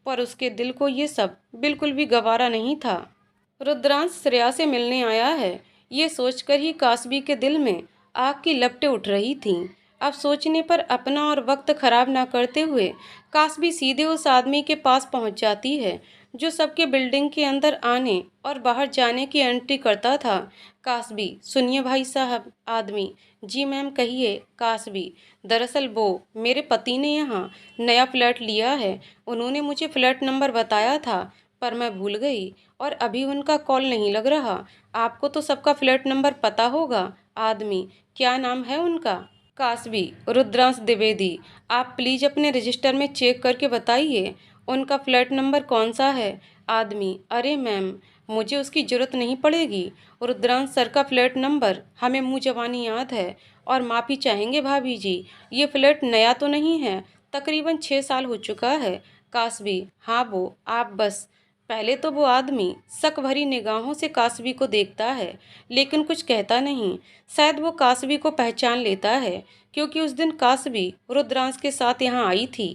पर उसके दिल को ये सब बिल्कुल भी गवारा नहीं था। रुद्रांश श्रेया से मिलने आया है, ये सोचकर ही कासबी के दिल में आग की लपटें उठ रही थीं। अब सोचने पर अपना और वक्त खराब ना करते हुए कासबी सीधे उस आदमी के पास पहुंच जाती है, जो सबके बिल्डिंग के अंदर आने और बाहर जाने की एंट्री करता था। कासबी, सुनिए भाई साहब। आदमी, जी मैम कहिए। कासबी, दरअसल वो मेरे पति ने यहाँ नया फ्लैट लिया है। उन्होंने मुझे फ्लैट नंबर बताया था, पर मैं भूल गई और अभी उनका कॉल नहीं लग रहा। आपको तो सबका फ्लैट नंबर पता होगा। आदमी, क्या नाम है उनका? कासबी, रुद्रांश द्विवेदी। आप प्लीज अपने रजिस्टर में चेक करके बताइए उनका फ्लैट नंबर कौन सा है। आदमी, अरे मैम, मुझे उसकी जरूरत नहीं पड़ेगी। रुद्रांश सर का फ्लैट नंबर हमें मुँह जबानी याद है। और माफ़ी चाहेंगे भाभी जी, ये फ्लैट नया तो नहीं है, तकरीबन 6 साल हो चुका है। कासबी, हाँ वो आप बस। पहले तो वो आदमी शक भरी निगाहों से कासवी को देखता है, लेकिन कुछ कहता नहीं। शायद वो कासवी को पहचान लेता है, क्योंकि उस दिन कासवी रुद्रांश के साथ यहाँ आई थी।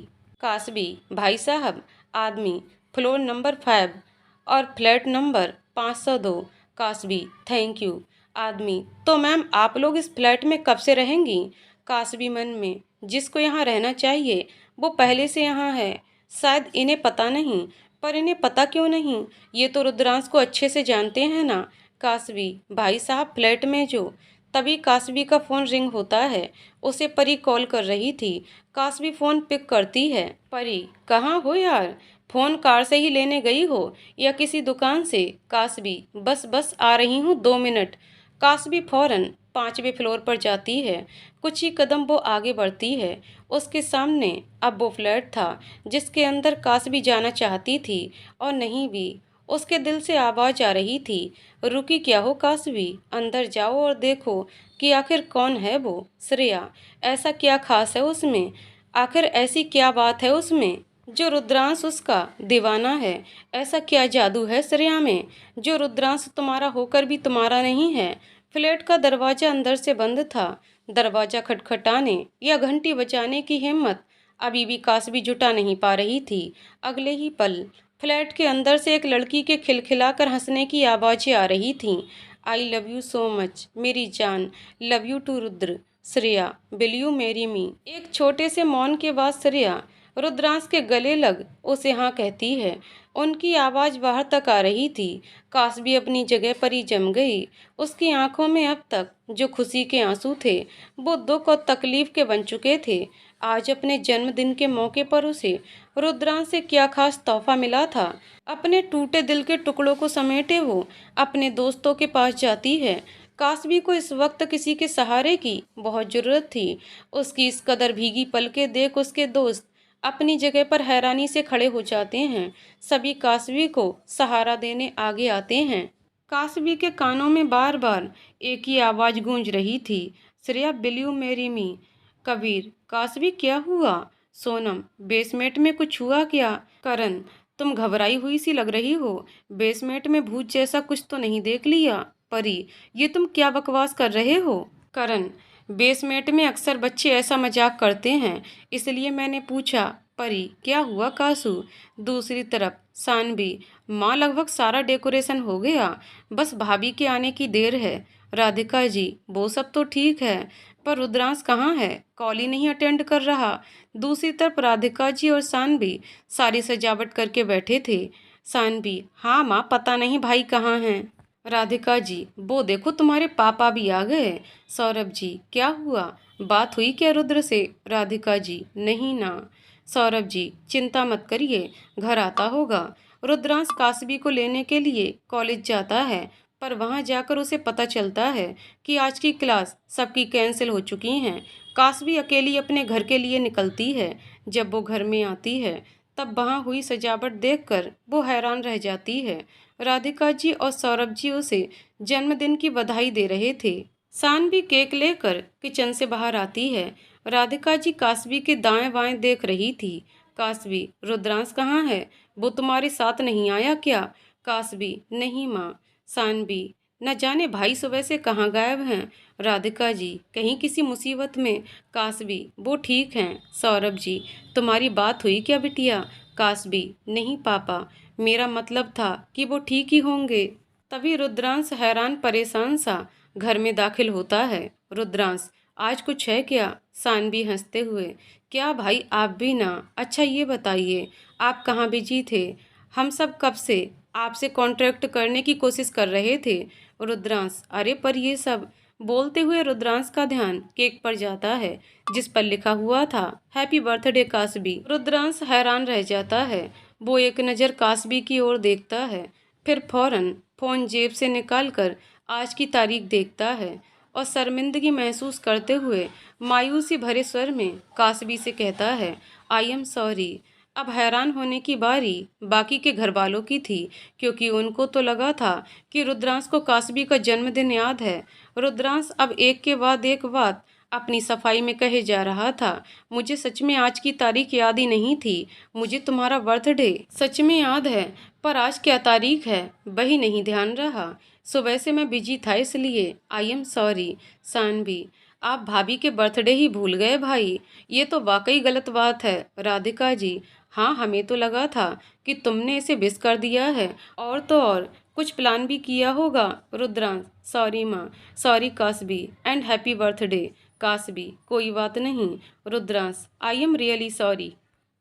कासवी, भाई साहब। आदमी, फ्लोर नंबर 5 और flat number 502। Kasvi, thank you. आदमी, तो मैम आप लोग इस फ्लैट में कब से रहेंगी? कासवी मन में, जिसको यहाँ रहना चाहिए वो पहले से यहाँ है। शायद इन्हें पता नहीं, पर इन्हें पता क्यों नहीं, ये तो रुद्रांश को अच्छे से जानते हैं ना। कासवी, भाई साहब फ्लैट में जो। तभी कासवी का फ़ोन रिंग होता है। उसे परी कॉल कर रही थी। कासवी फ़ोन पिक करती है। परी, कहाँ हो यार? फ़ोन कार से ही लेने गई हो या किसी दुकान से? कासबी, बस बस आ रही हूँ, 2 मिनट। कासबी फौरन 5वें फ्लोर पर जाती है। कुछ ही कदम वो आगे बढ़ती है। उसके सामने अब वो फ्लैट था जिसके अंदर कासबी जाना चाहती थी और नहीं भी। उसके दिल से आवाज़ आ रही थी, रुकी क्या हो कासबी, अंदर जाओ और देखो कि आखिर कौन है वो। श्रेया, ऐसा क्या खास है उसमें? आखिर ऐसी क्या बात है उसमें जो रुद्रांश उसका दीवाना है? ऐसा क्या जादू है श्रेया में जो रुद्रांश तुम्हारा होकर भी तुम्हारा नहीं है? फ्लैट का दरवाजा अंदर से बंद था। दरवाजा खटखटाने या घंटी बजाने की हिम्मत अभी भी कासबी जुटा नहीं पा रही थी। अगले ही पल फ्लैट के अंदर से एक लड़की के खिलखिलाकर हंसने की आवाज़ें आ रही थीं। I love you so much मेरी जान, love you too Rudra. Shreya, will you marry me? एक छोटे से मौन के बाद श्रेया रुद्रांश के गले लग उसे हाँ कहती है। उनकी आवाज़ बाहर तक आ रही थी। कासबी अपनी जगह पर ही जम गई। उसकी आंखों में अब तक जो खुशी के आंसू थे वो दुख और तकलीफ के बन चुके थे। आज अपने जन्मदिन के मौके पर उसे रुद्रांश से क्या खास तोहफा मिला था? अपने टूटे दिल के टुकड़ों को समेटे वो अपने दोस्तों के पास जाती है। कासबी को इस वक्त किसी के सहारे की बहुत जरूरत थी। उसकी इस कदर भीगी पलकें देख उसके दोस्त अपनी जगह पर हैरानी से खड़े हो जाते हैं। सभी कासबी को सहारा देने आगे आते हैं। कासबी के कानों में बार बार एक ही आवाज़ गूंज रही थी, Shreya, will you marry me? Kabir, Kasvi क्या हुआ? सोनम, बेसमेंट में कुछ हुआ क्या? करण, तुम घबराई हुई सी लग रही हो। बेसमेंट में भूत जैसा कुछ तो नहीं देख लिया? परी, ये तुम क्या बकवास कर रहे हो? करण, बेसमेंट में अक्सर बच्चे ऐसा मजाक करते हैं, इसलिए मैंने पूछा। परी, क्या हुआ कासू? दूसरी तरफ सानवी, माँ, लगभग सारा डेकोरेशन हो गया, बस भाभी के आने की देर है। राधिका जी, वो सब तो ठीक है, पर रुद्रांश कहाँ है? कॉल ही नहीं अटेंड कर रहा। दूसरी तरफ राधिका जी और सानवी सारी सजावट करके बैठे थे। सानवी, हाँ माँ, पता नहीं भाई कहाँ हैं। राधिका जी, वो देखो तुम्हारे पापा भी आ गए। सौरभ जी, क्या हुआ, बात हुई क्या रुद्र से? राधिका जी, नहीं ना। सौरभ जी, चिंता मत करिए, घर आता होगा। रुद्रांश कासबी को लेने के लिए कॉलेज जाता है, पर वहां जाकर उसे पता चलता है कि आज की क्लास सबकी कैंसिल हो चुकी हैं। कासबी अकेली अपने घर के लिए निकलती है। जब वो घर में आती है तब वहां हुई सजावट देखकर वो हैरान रह जाती है। राधिका जी और सौरभ जी उसे जन्मदिन की बधाई दे रहे थे। सानवी केक लेकर किचन से बाहर आती है। राधिका जी कासबी के दाएं बाएं देख रही थी। कासबी, रुद्रांश कहाँ है? वो तुम्हारे साथ नहीं आया क्या? कासबी, नहीं माँ। सानवी, न जाने भाई सुबह से कहाँ गायब हैं। राधिका जी, कहीं किसी मुसीबत में? कासबी, वो ठीक हैं। सौरभ जी, तुम्हारी बात हुई क्या बिटिया? कासबी, नहीं पापा, मेरा मतलब था कि वो ठीक ही होंगे। तभी रुद्रांश हैरान परेशान सा घर में दाखिल होता है। रुद्रांश, आज कुछ है क्या? सानवी हंसते हुए, क्या भाई, आप भी ना। अच्छा ये बताइए, आप कहाँ बिजी थे? हम सब कब से आपसे कॉन्ट्रैक्ट करने की कोशिश कर रहे थे। रुद्रांश, अरे पर ये सब। बोलते हुए रुद्रांश का ध्यान केक पर जाता है जिस पर लिखा हुआ था, हैप्पी बर्थडे कासबी। रुद्रांश हैरान रह जाता है। वो एक नज़र कासबी की ओर देखता है, फिर फौरन फ़ोन जेब से निकालकर आज की तारीख देखता है और शर्मिंदगी महसूस करते हुए मायूसी भरे स्वर में कासबी से कहता है, आई एम सॉरी। अब हैरान होने की बारी बाकी के घर वालों की थी, क्योंकि उनको तो लगा था कि रुद्रांश को कासबी का जन्मदिन याद है। रुद्रांश अब एक के बाद एक बात अपनी सफाई में कहे जा रहा था, मुझे सच में आज की तारीख याद ही नहीं थी। मुझे तुम्हारा बर्थडे सच में याद है, पर आज क्या तारीख है वही नहीं ध्यान रहा। सुबह से मैं बिजी था, इसलिए आई एम सॉरी। सानवी, आप भाभी के बर्थडे ही भूल गए भाई, ये तो वाकई गलत बात है। राधिका जी, हाँ, हमें तो लगा था कि तुमने इसे विश कर दिया है, और तो और कुछ प्लान भी किया होगा। रुद्रांश, सॉरी माँ, sorry Kasvi, and happy birthday. Kasvi, कोई बात नहीं। Rudransh, I am really sorry.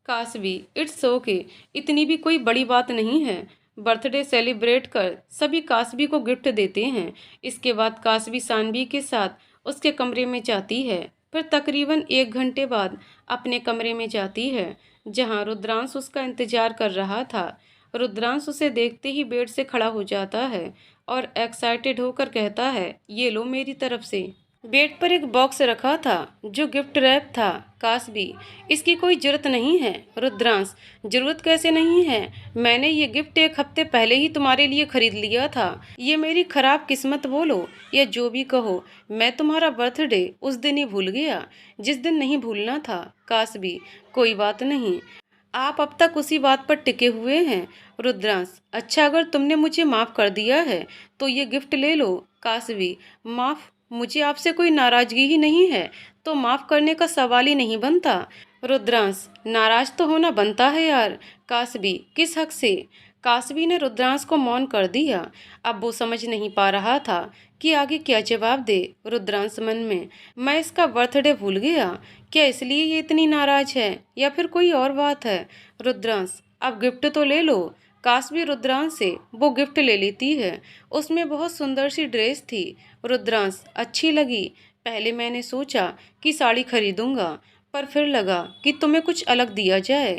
Kasvi, it's okay, इतनी भी कोई बड़ी बात नहीं है। बर्थडे सेलिब्रेट कर सभी कासबी को गिफ्ट देते हैं। इसके बाद कासबी सानवी के साथ उसके कमरे में जाती है, फिर तकरीबन 1 घंटे बाद अपने कमरे में जाती है। जहाँ रुद्रांश उसका इंतजार कर रहा था। रुद्रांश उसे देखते ही बेड से खड़ा हो जाता है और एक्साइटेड होकर कहता है, ये लो मेरी तरफ से। बेड पर एक बॉक्स रखा था जो गिफ्ट रैप था। कासबी, इसकी कोई जरूरत नहीं है। रुद्रांश, जरूरत कैसे नहीं है? मैंने ये गिफ्ट एक हफ्ते पहले ही तुम्हारे लिए खरीद लिया था। ये मेरी खराब किस्मत बोलो या जो भी कहो, मैं तुम्हारा बर्थडे उस दिन ही भूल गया जिस दिन नहीं भूलना था। कासबी, कोई बात नहीं, आप अब तक उसी बात पर टिके हुए हैं। रुद्रांश, अच्छा अगर तुमने मुझे माफ़ कर दिया है तो ये गिफ्ट ले लो। कासवी, माफ़? मुझे आपसे कोई नाराज़गी ही नहीं है तो माफ़ करने का सवाल ही नहीं बनता। रुद्रांश, नाराज़ तो होना बनता है यार। कासवी, किस हक से? कासवी ने रुद्रांश को मौन कर दिया। अब वो समझ नहीं पा रहा था कि आगे क्या जवाब दे। रुद्रांश मन में, मैं इसका बर्थडे भूल गया, क्या इसलिए ये इतनी नाराज है या फिर कोई और बात है? रुद्रांश, अब गिफ्ट तो ले लो। कासवी रुद्रांश से वो गिफ्ट ले लेती है। उसमें बहुत सुंदर सी ड्रेस थी। रुद्रांश, अच्छी लगी। पहले मैंने सोचा कि साड़ी खरीदूंगा, पर फिर लगा कि तुम्हें कुछ अलग दिया जाए।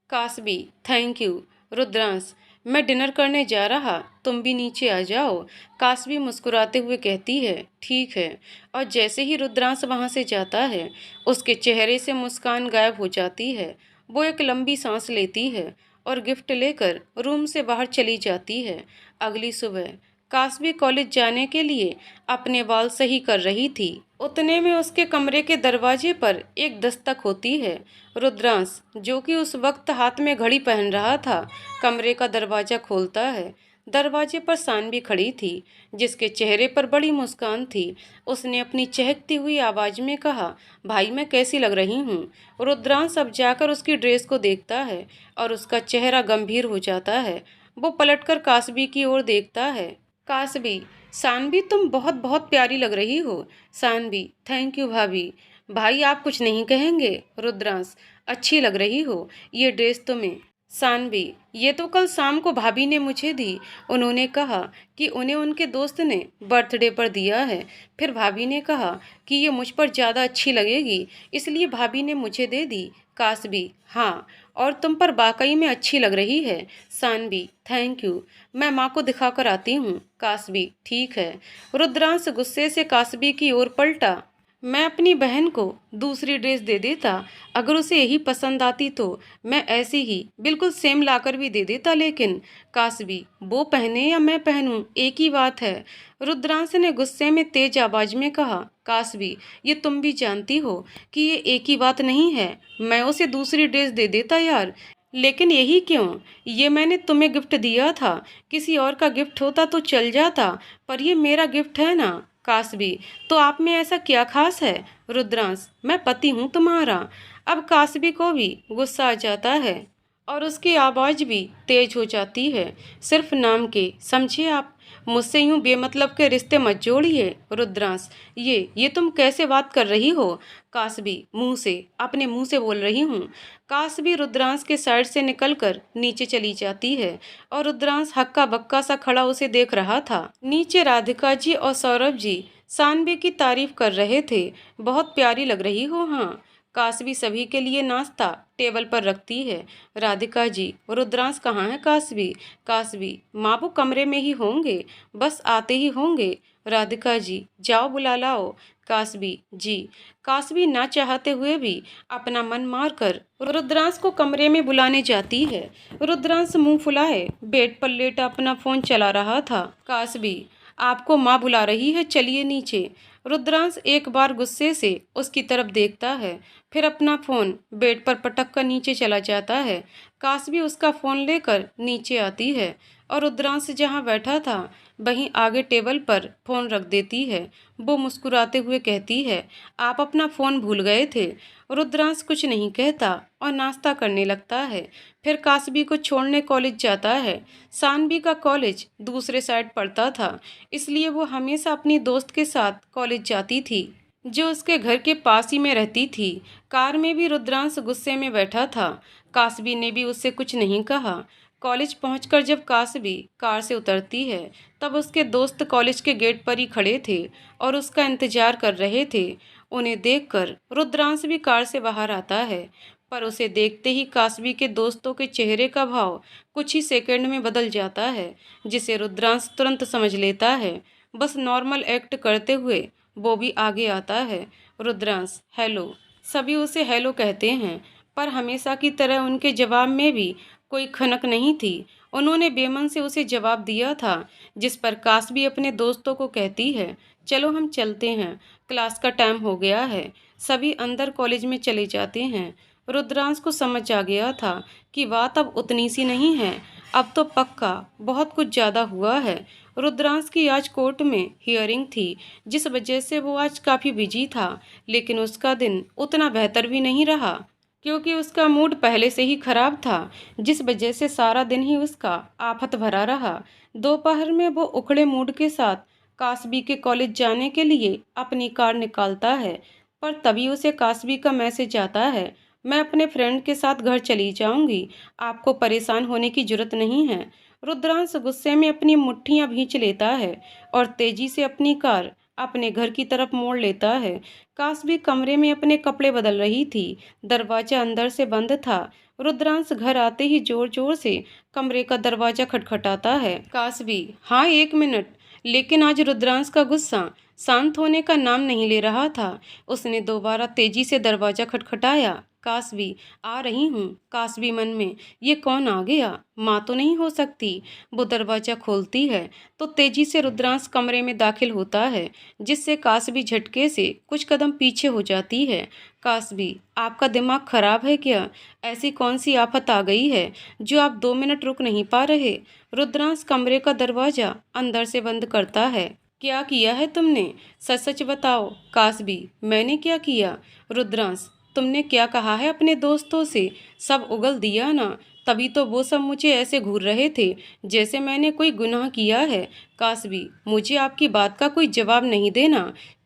Kasvi, thank you. रुद्रांश, मैं डिनर करने जा रहा, तुम भी नीचे आ जाओ। कासवी मुस्कुराते हुए कहती है, ठीक है। और जैसे ही रुद्रांश वहाँ से जाता है, उसके चेहरे से मुस्कान गायब हो जाती है। वो एक लंबी सांस लेती है और गिफ्ट लेकर रूम से बाहर चली जाती है। अगली सुबह कासवी कॉलेज जाने के लिए अपने बाल सही कर रही थी। उतने में उसके कमरे के दरवाजे पर एक दस्तक होती है। रुद्रांश, जो कि उस वक्त हाथ में घड़ी पहन रहा था, कमरे का दरवाजा खोलता है। दरवाजे पर सानवी खड़ी थी, जिसके चेहरे पर बड़ी मुस्कान थी। उसने अपनी चहकती हुई आवाज में कहा, भाई मैं कैसी लग रही हूँ? रुद्रांश अब जाकर उसकी ड्रेस को देखता है और उसका चेहरा गंभीर हो जाता है। वो पलटकर कासवी की ओर देखता है। कासवी, सानवी तुम बहुत बहुत प्यारी लग रही हो। सानवी, थैंक यू भाभी। भाई आप कुछ नहीं कहेंगे? रुद्रांश, अच्छी लग रही हो ये ड्रेस तुम्हें। सानवी, ये तो कल शाम को भाभी ने मुझे दी। उन्होंने कहा कि उन्हें उनके दोस्त ने बर्थडे पर दिया है। फिर भाभी ने कहा कि ये मुझ पर ज़्यादा अच्छी लगेगी, इसलिए भाभी ने मुझे दे दी। कासवी, हाँ, और तुम पर वाकई में अच्छी लग रही है। सानवी, थैंक यू, मैं माँ को दिखा कर आती हूँ। कासवी, ठीक है। रुद्रांश गुस्से से कासवी की ओर पलटा। मैं अपनी बहन को दूसरी ड्रेस दे देता, अगर उसे यही पसंद आती तो मैं ऐसी ही बिल्कुल सेम लाकर भी दे देता, लेकिन कासवी, वो पहने या मैं पहनूं एक ही बात है। रुद्रांश ने गुस्से में तेज आवाज में कहा, कासवी, ये तुम भी जानती हो कि ये एक ही बात नहीं है। मैं उसे दूसरी ड्रेस दे देता यार, लेकिन यही क्यों? ये मैंने तुम्हें गिफ्ट दिया था, किसी और का गिफ्ट होता तो चल जाता, पर ये मेरा गिफ्ट है ना। कासवी, तो आप में ऐसा क्या खास है? रुद्रांश, मैं पति हूँ तुम्हारा। अब कासवी को भी गुस्सा आ जाता है और उसकी आवाज़ भी तेज हो जाती है। सिर्फ नाम के, समझे आप? मुझसे यूं बेमतलब के रिश्ते मत जोड़िए। रुद्रांश, ये तुम कैसे बात कर रही हो? कासवी, मुंह से, अपने मुंह से बोल रही हूँ। कासवी रुद्रांश के साइड से निकलकर नीचे चली जाती है और रुद्रांश हक्का बक्का सा खड़ा उसे देख रहा था। नीचे राधिका जी और सौरभ जी सानवी की तारीफ कर रहे थे। बहुत प्यारी लग रही हो। हाँ। कासवी सभी के लिए नाश्ता टेबल पर रखती है। राधिका जी, रुद्रांश कहाँ है? कासवी, कासवी, माँ वो कमरे में ही होंगे, बस आते ही होंगे। राधिका जी, जाओ बुला लाओ। कासवी, जी। कासवी ना चाहते हुए भी अपना मन मारकर रुद्रांश को कमरे में बुलाने जाती है। रुद्रांश मुंह फुलाए बेड पर लेटा अपना फोन चला रहा था। कासवी, आपको माँ बुला रही है, चलिए नीचे। रुद्रांश एक बार गुस्से से उसकी तरफ देखता है, फिर अपना फ़ोन बेड पर पटक कर नीचे चला जाता है। कासवी उसका फ़ोन लेकर नीचे आती है और रुद्रांश जहाँ बैठा था वहीं आगे टेबल पर फ़ोन रख देती है। वो मुस्कुराते हुए कहती है, आप अपना फ़ोन भूल गए थे। रुद्रांश कुछ नहीं कहता और नाश्ता करने लगता है। फिर कासवी को छोड़ने कॉलेज जाता है। सानवी का कॉलेज दूसरे साइड पड़ता था, इसलिए वो हमेशा अपनी दोस्त के साथ कॉलेज जाती थी, जो उसके घर के पास ही में रहती थी। कार में भी रुद्रांश गुस्से में बैठा था। कासवी ने भी उससे कुछ नहीं कहा। कॉलेज पहुंचकर जब कासवी कार से उतरती है, तब उसके दोस्त कॉलेज के गेट पर ही खड़े थे और उसका इंतजार कर रहे थे। उन्हें देखकर रुद्रांश भी कार से बाहर आता है। पर उसे देखते ही कास्वी के दोस्तों के चेहरे का भाव कुछ ही सेकंड में बदल जाता है, जिसे रुद्रांश तुरंत समझ लेता है। बस नॉर्मल एक्ट करते हुए वो भी आगे आता है। रुद्रांश, हेलो। सभी उसे हेलो कहते हैं, पर हमेशा की तरह उनके जवाब में भी कोई खनक नहीं थी। उन्होंने बेमन से उसे जवाब दिया था, जिस पर कास्वी अपने दोस्तों को कहती है, चलो हम चलते हैं, क्लास का टाइम हो गया है। सभी अंदर कॉलेज में चले जाते हैं। रुद्रांश को समझ आ गया था कि बात अब उतनी सी नहीं है, अब तो पक्का बहुत कुछ ज़्यादा हुआ है। रुद्रांश की आज कोर्ट में हियरिंग थी, जिस वजह से वो आज काफ़ी बिजी था, लेकिन उसका दिन उतना बेहतर भी नहीं रहा, क्योंकि उसका मूड पहले से ही खराब था, जिस वजह से सारा दिन ही उसका आफत भरा रहा। दोपहर में वो उखड़े मूड के साथ कास्वी के कॉलेज जाने के लिए अपनी कार निकालता है, पर तभी उसे कास्वी का मैसेज आता है, मैं अपने फ्रेंड के साथ घर चली जाऊंगी, आपको परेशान होने की जरूरत नहीं है। रुद्रांश गुस्से में अपनी मुट्ठियां भींच लेता है और तेजी से अपनी कार अपने घर की तरफ मोड़ लेता है। कास्वी कमरे में अपने कपड़े बदल रही थी। दरवाजा अंदर से बंद था। रुद्रांश घर आते ही जोर जोर से कमरे का दरवाजा खटखटाता है। कास्वी, हाँ 1 मिनट। लेकिन आज रुद्रांश का गुस्सा शांत होने का नाम नहीं ले रहा था। उसने दोबारा तेजी से दरवाजा खटखटाया। कास्वी, आ रही हूँ। कास्वी मन में, ये कौन आ गया, माँ तो नहीं हो सकती। वो दरवाजा खोलती है तो तेजी से रुद्रांश कमरे में दाखिल होता है, जिससे कास्वी झटके से कुछ कदम पीछे हो जाती है। कास्वी, आपका दिमाग खराब है क्या? ऐसी कौन सी आफत आ गई है जो आप 2 मिनट रुक नहीं पा रहे? रुद्रांश कमरे का दरवाजा अंदर से बंद करता है। क्या किया है तुमने? सच सच बताओ। कास्वी, मैंने क्या किया? रुद्रांश, तुमने क्या कहा है अपने दोस्तों से? सब उगल दिया ना, तभी तो वो सब मुझे ऐसे घूर रहे थे जैसे मैंने कोई गुनाह किया है। कास्वी, मुझे आपकी बात का कोई जवाब नहीं देना।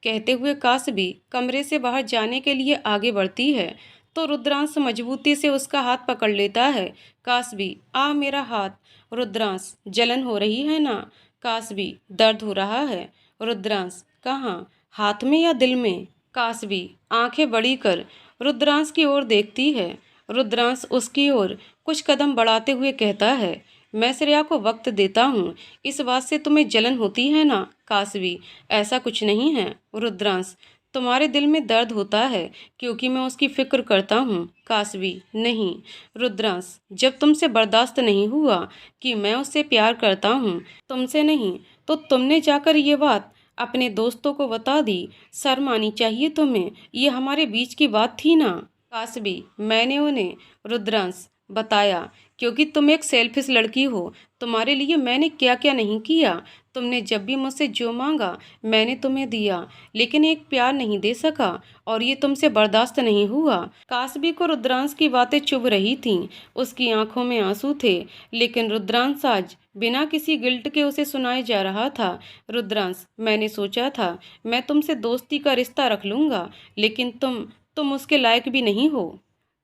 कहते हुए कास्वी कमरे से बाहर जाने के लिए आगे बढ़ती है तो रुद्रांश मजबूती से उसका हाथ पकड़ लेता है। कास्वी, आ मेरा हाथ। रुद्रांश, जलन हो रही है ना? कास्वी, दर्द हो रहा है। रुद्रांश, कहाँ, हाथ में या दिल में? कास्वी आंखें बड़ी कर रुद्रांश की ओर देखती है। रुद्रांश उसकी ओर कुछ कदम बढ़ाते हुए कहता है, मैं श्रेया को वक्त देता हूँ, इस बात से तुम्हें जलन होती है ना? कास्वी, ऐसा कुछ नहीं है। रुद्रांश, तुम्हारे दिल में दर्द होता है क्योंकि मैं उसकी फिक्र करता हूँ। कास्वी, नहीं। रुद्रांश, जब तुमसे बर्दाश्त नहीं हुआ कि मैं उससे प्यार करता हूँ, तुमसे नहीं, तो तुमने जाकर ये बात अपने दोस्तों को बता दी। शर्म आनी चाहिए तुम्हें, ये हमारे बीच की बात थी ना? कास्वी, मैंने उन्हें, रुद्रांश, बताया क्योंकि तुम एक सेल्फिश लड़की हो। तुम्हारे लिए मैंने क्या क्या नहीं किया। तुमने जब भी मुझसे जो मांगा मैंने तुम्हें दिया, लेकिन एक प्यार नहीं दे सका और ये तुमसे बर्दाश्त नहीं हुआ। कास्वी को रुद्रांश की बातें चुभ रही थीं, उसकी आंखों में आंसू थे, लेकिन रुद्रांश आज बिना किसी गिल्ट के उसे सुनाए जा रहा था। रुद्रांश, मैंने सोचा था मैं तुमसे दोस्ती का रिश्ता रख लूँगा, लेकिन तुम उसके लायक भी नहीं हो।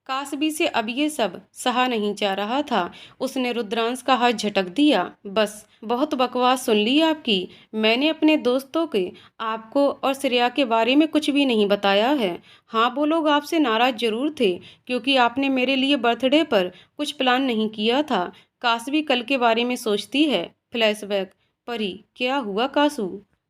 कास्वी से अब ये सब सहा नहीं जा रहा था। उसने रुद्रांश का हाथ झटक दिया। बस, बहुत बकवास सुन ली आपकी। मैंने अपने दोस्तों के आपको और श्रेया के बारे में कुछ भी नहीं बताया है। हाँ, वो लोग आपसे नाराज जरूर थे क्योंकि आपने मेरे लिए बर्थडे पर कुछ प्लान नहीं किया था। कास्वी कल के बारे में सोचती है। फ्लैशबैक। परी, क्या हुआ कासू?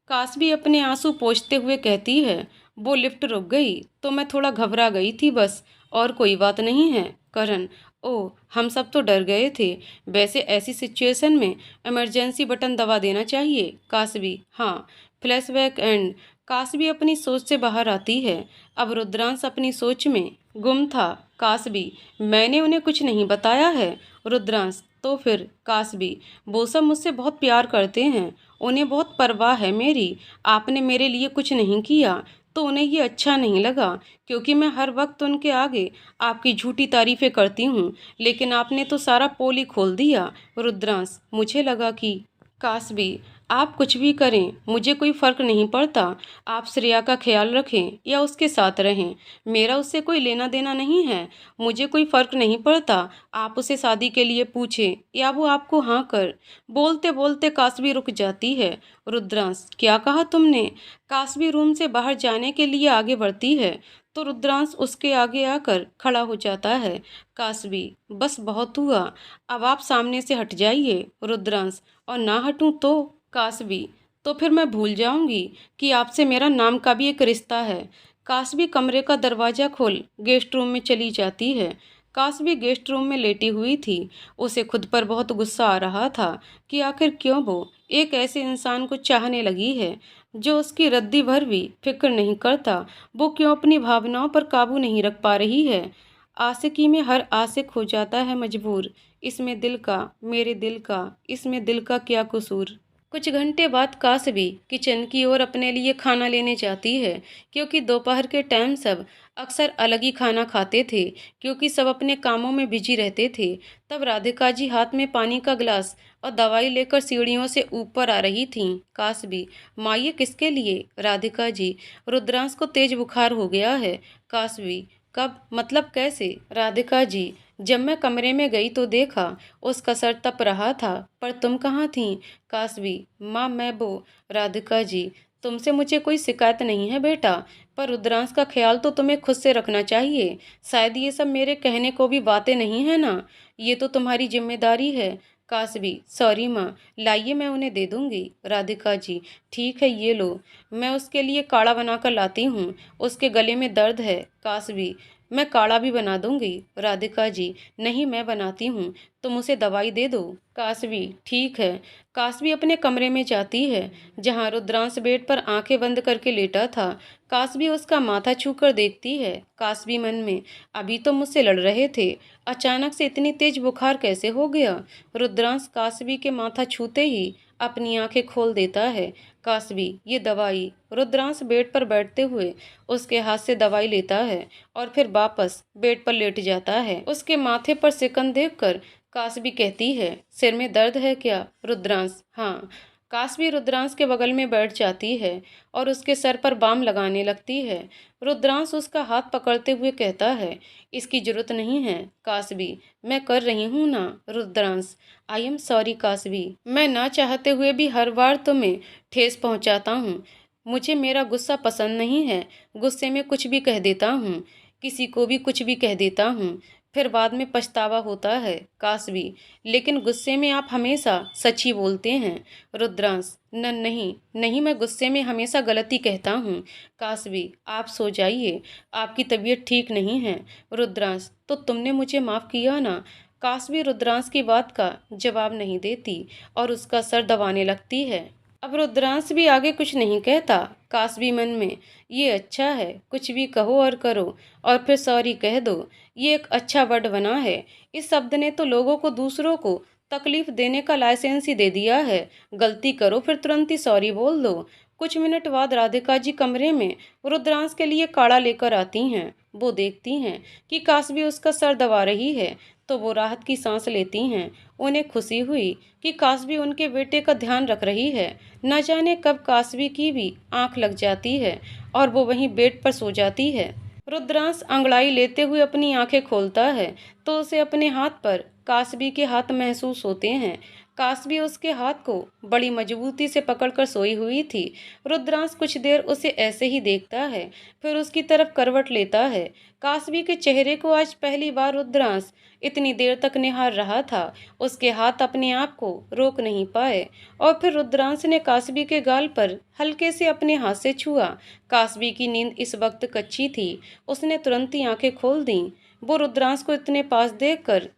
कास्वी अपने आंसू पोंछते हुए कहती है, वो लिफ्ट रुक गई तो मैं थोड़ा घबरा गई थी बस, और कोई बात नहीं है। करण, ओ, हम सब तो डर गए थे। वैसे ऐसी सिचुएशन में इमरजेंसी बटन दबा देना चाहिए। कास्वी, हाँ। Flashback and. कास्वी अपनी सोच से बाहर आती है। अब रुद्रांश अपनी सोच में गुम था। कास्वी, मैंने उन्हें कुछ नहीं बताया है। रुद्रांश, तो फिर? कास्वी, वो सब मुझसे बहुत प्यार करते हैं, उन्हें बहुत परवाह है मेरी। आपने मेरे लिए कुछ नहीं किया तो उन्हें ये अच्छा नहीं लगा, क्योंकि मैं हर वक्त उनके आगे आपकी झूठी तारीफें करती हूँ, लेकिन आपने तो सारा पोल ही खोल दिया। रुद्रांश, मुझे लगा कि। कास्वी, आप कुछ भी करें, मुझे कोई फ़र्क नहीं पड़ता। आप श्रेया का ख्याल रखें या उसके साथ रहें, मेरा उससे कोई लेना देना नहीं है। मुझे कोई फ़र्क नहीं पड़ता। आप उसे शादी के लिए पूछें या वो आपको हाँ कर। बोलते बोलते काशवी रुक जाती है। रुद्रांश, क्या कहा तुमने? काशवी रूम से बाहर जाने के लिए आगे बढ़ती है तो रुद्रांश उसके आगे आकर खड़ा हो जाता है। काशवी, बस बहुत हुआ, अब आप सामने से हट जाइए। रुद्रांश, और ना हटूं तो? काशवी, तो फिर मैं भूल जाऊंगी कि आपसे मेरा नाम का भी एक रिश्ता है। काशवी कमरे का दरवाजा खोल गेस्ट रूम में चली जाती है। काशवी गेस्ट रूम में लेटी हुई थी। उसे खुद पर बहुत गुस्सा आ रहा था कि आखिर क्यों वो एक ऐसे इंसान को चाहने लगी है जो उसकी रद्दी भर भी फिक्र नहीं करता। वो क्यों अपनी भावनाओं पर काबू नहीं रख पा रही है। आशिकी में हर आशिक हो जाता है मजबूर। इसमें दिल का, मेरे दिल का, इसमें दिल का क्या कसूर। कुछ घंटे बाद काशवी किचन की ओर अपने लिए खाना लेने जाती है, क्योंकि दोपहर के टाइम सब अक्सर अलग ही खाना खाते थे, क्योंकि सब अपने कामों में बिजी रहते थे। तब राधिका जी हाथ में पानी का गिलास और दवाई लेकर सीढ़ियों से ऊपर आ रही थीं। काशवी, माँ ये किसके लिए? राधिका जी, रुद्रांश को तेज बुखार हो गया है। काशवी, कब, मतलब कैसे? राधिका जी, जब मैं कमरे में गई तो देखा उसका सर तप रहा था, पर तुम कहाँ थीं? काशवी, माँ मैं वो। राधिका जी, तुमसे मुझे कोई शिकायत नहीं है बेटा, पर रुद्रांश का ख्याल तो तुम्हें खुद से रखना चाहिए। शायद ये सब मेरे कहने को भी बातें नहीं है ना, ये तो तुम्हारी जिम्मेदारी है। काशवी, सॉरी माँ, लाइए मैं उन्हें दे दूंगी। राधिका जी, ठीक है ये लो, मैं उसके लिए काढ़ा बनाकर लाती हूँ, उसके गले में दर्द है। काशवी, मैं काढ़ा भी बना दूंगी। राधिका जी, नहीं मैं बनाती हूँ, तुम उसे दवाई दे दो। काशवी, ठीक है। काशवी अपने कमरे में जाती है जहाँ रुद्रांश बेड पर आंखें बंद करके लेटा था। काशवी उसका माथा छूकर देखती है। काशवी मन में, अभी तो मुझसे लड़ रहे थे, अचानक से इतनी तेज बुखार कैसे हो गया? रुद्रांश काशवी के माथा छूते ही अपनी आंखें खोल देता है। काशवी, ये दवाई। रुद्रांश बेड पर बैठते हुए उसके हाथ से दवाई लेता है और फिर वापस बेड पर लेट जाता है। उसके माथे पर सिकन देखकर काशवी कहती है, सिर में दर्द है क्या? रुद्रांश, हाँ। काशवी रुद्रांश के बगल में बैठ जाती है और उसके सर पर बाम लगाने लगती है। रुद्रांश उसका हाथ पकड़ते हुए कहता है, इसकी जरूरत नहीं है काशवी, मैं कर रही हूँ ना। Rudransh, I am sorry Kashvi, मैं ना चाहते हुए भी हर बार तुम्हें ठेस पहुँचाता हूँ। मुझे मेरा गुस्सा पसंद नहीं है। गुस्से में कुछ भी कह देता हूँ, किसी को भी कुछ भी कह देता हूँ, फिर बाद में पछतावा होता है। काशवी, लेकिन गुस्से में आप हमेशा सच ही बोलते हैं। रुद्रांश, नहीं नहीं, मैं गुस्से में हमेशा गलती कहता हूँ। काशवी, आप सो जाइए, आपकी तबीयत ठीक नहीं है। रुद्रांश, तो तुमने मुझे माफ़ किया ना? काशवी रुद्रांश की बात का जवाब नहीं देती और उसका सर दबाने लगती है। अब रुद्रांश भी आगे कुछ नहीं कहता। काशवी मन में, ये अच्छा है, कुछ भी कहो और करो और फिर सॉरी कह दो, ये एक अच्छा वर्ड बना है। इस शब्द ने तो लोगों को, दूसरों को तकलीफ देने का लाइसेंस ही दे दिया है। गलती करो फिर तुरंत ही सॉरी बोल दो। कुछ मिनट बाद राधिका जी कमरे में रुद्रांश के लिए काढ़ा लेकर आती हैं। वो देखती हैं कि काशवी उसका सर दबा रही है तो वो राहत की सांस लेती हैं। उन्हें खुशी हुई कि काशवी उनके बेटे का ध्यान रख रही है। न जाने कब काशवी की भी आंख लग जाती है और वो वहीं बेड पर सो जाती है। रुद्रांश अंगड़ाई लेते हुए अपनी आंखें खोलता है तो उसे अपने हाथ पर काशवी के हाथ महसूस होते हैं। काशवी उसके हाथ को बड़ी मजबूती से पकड़कर सोई हुई थी। रुद्रांश कुछ देर उसे ऐसे ही देखता है, फिर उसकी तरफ करवट लेता है। काशवी के चेहरे को आज पहली बार रुद्रांश इतनी देर तक निहार रहा था। उसके हाथ अपने आप को रोक नहीं पाए और फिर रुद्रांश ने काशवी के गाल पर हल्के से अपने हाथ से छुआ। काशवी की नींद इस वक्त कच्ची थी, उसने तुरंत ही आंखें खोल दी। वो रुद्रांश को इतने पास देखकर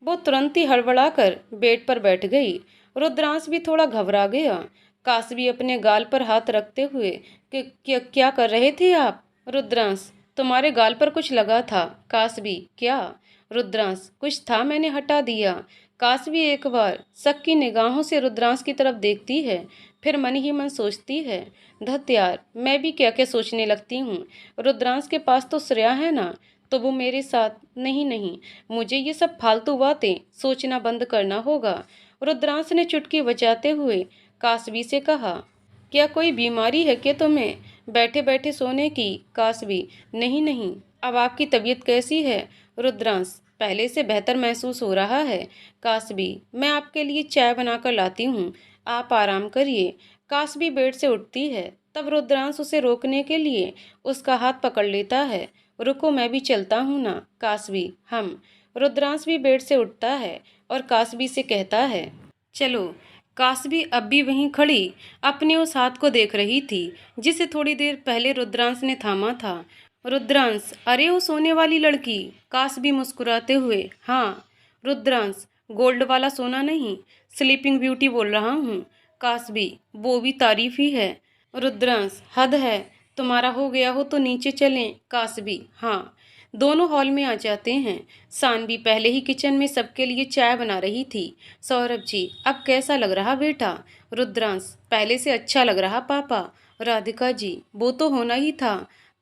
वो तुरंत ही हड़बड़ाकर बेड पर बैठ गई। रुद्रांश भी थोड़ा घबरा गया। काशवी अपने गाल पर हाथ रखते हुए, कि क्या कर रहे थे आप? रुद्रांश, तुम्हारे गाल पर कुछ लगा था। काशवी, क्या? रुद्रांश, कुछ था, मैंने हटा दिया। काशवी एक बार शक की निगाहों से रुद्रांश की तरफ देखती है, फिर मन ही मन सोचती है, धत यार, मैं भी क्या क्या सोचने लगती हूँ। रुद्रांश के पास तो श्रेया है ना, तो वो मेरे साथ। नहीं नहीं, मुझे ये सब फालतू बातें सोचना बंद करना होगा। रुद्रांश ने चुटकी बजाते हुए कासवी से कहा। क्या कोई बीमारी है क्या तुम्हें बैठे बैठे सोने की? कासवी, नहीं नहीं। अब आपकी तबीयत कैसी है? रुद्रांश, पहले से बेहतर महसूस हो रहा है। कासवी, मैं आपके लिए चाय बनाकर लाती हूँ, आप आराम करिए। कासवी बेड से उठती है, तब रुद्रांश उसे रोकने के लिए उसका हाथ पकड़ लेता है। रुको, मैं भी चलता हूँ ना। कासवी, हम। रुद्रांश भी बेड से उठता है और कासवी से कहता है, चलो। कासवी अब भी वहीं खड़ी अपने उस हाथ को देख रही थी जिसे थोड़ी देर पहले रुद्रांश ने थामा था। रुद्रांश, अरे वो सोने वाली लड़की। कासवी मुस्कुराते हुए, हाँ। रुद्रांश, गोल्ड वाला सोना नहीं, स्लीपिंग ब्यूटी बोल रहा हूँ। कासवी, वो भी तारीफ ही है। रुद्रांश, हद है, तुम्हारा हो गया हो तो नीचे चलें। कासवी, हाँ। दोनों हॉल में आ जाते हैं। सानवी पहले ही किचन में सबके लिए चाय बना रही थी। सौरभ जी, अब कैसा लग रहा बेटा? रुद्रांश, पहले से अच्छा लग रहा पापा। राधिका जी, वो तो होना ही था।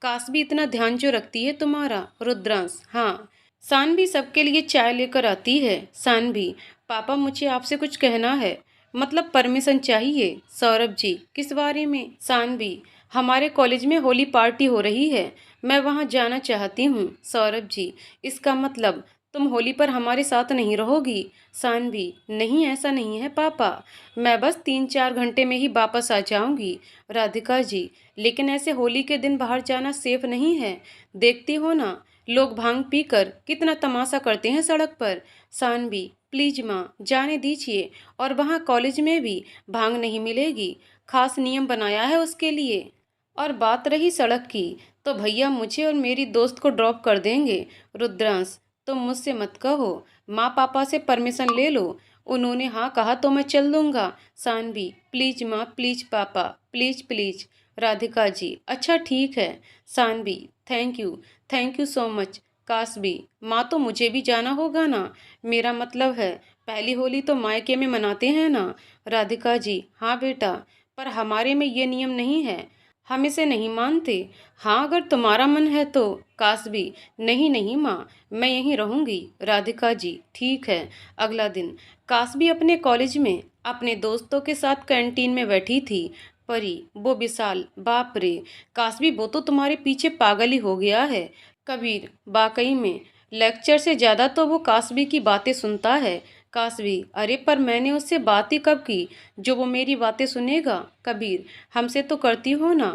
कासवी इतना ध्यान जो रखती है तुम्हारा। रुद्रांश, हाँ। सानवी सबके लिए चाय लेकर आती है। सानवी, पापा मुझे आपसे कुछ कहना है, मतलब परमिशन चाहिए। सौरभ जी, किस बारे में? सानवी, हमारे कॉलेज में होली पार्टी हो रही है, मैं वहाँ जाना चाहती हूँ। सौरभ जी, इसका मतलब तुम होली पर हमारे साथ नहीं रहोगी? सानवी, नहीं ऐसा नहीं है पापा, मैं बस 3-4 घंटे में ही वापस आ जाऊंगी। राधिका जी, लेकिन ऐसे होली के दिन बाहर जाना सेफ नहीं है, देखती हो ना लोग भांग पीकर कितना तमाशा करते हैं सड़क पर। सानवी, प्लीज माँ, जाने दीजिए, और वहाँ कॉलेज में भी भांग नहीं मिलेगी, खास नियम बनाया है उसके लिए। और बात रही सड़क की, तो भैया मुझे और मेरी दोस्त को ड्रॉप कर देंगे। रुद्रांश, तुम मुझसे मत कहो, माँ पापा से परमिशन ले लो, उन्होंने हाँ कहा तो मैं चल दूंगा। सानवी, प्लीज माँ, प्लीज पापा, प्लीज प्लीज। राधिका जी, अच्छा ठीक है। Sanvi, thank you so much. Kasvi, माँ तो मुझे भी जाना होगा ना, मेरा मतलब है पहली होली तो मायके में मनाते हैं ना। राधिका जी, हाँ बेटा, पर हमारे में ये नियम नहीं है, हम इसे नहीं मानते। हाँ, अगर तुम्हारा मन है तो। कासवी, नहीं नहीं माँ, मैं यहीं रहूंगी। राधिका जी, ठीक है। अगला दिन कासवी अपने कॉलेज में अपने दोस्तों के साथ कैंटीन में बैठी थी। परी, वो विशाल, बाप रे, कासवी वो तो तुम्हारे पीछे पागल ही हो गया है। कबीर, वाकई में लेक्चर से ज़्यादा तो वो कासवी की बातें सुनता है। कासवी, अरे पर मैंने उससे बात ही कब की जो वो मेरी बातें सुनेगा? कबीर, हमसे तो करती हो ना,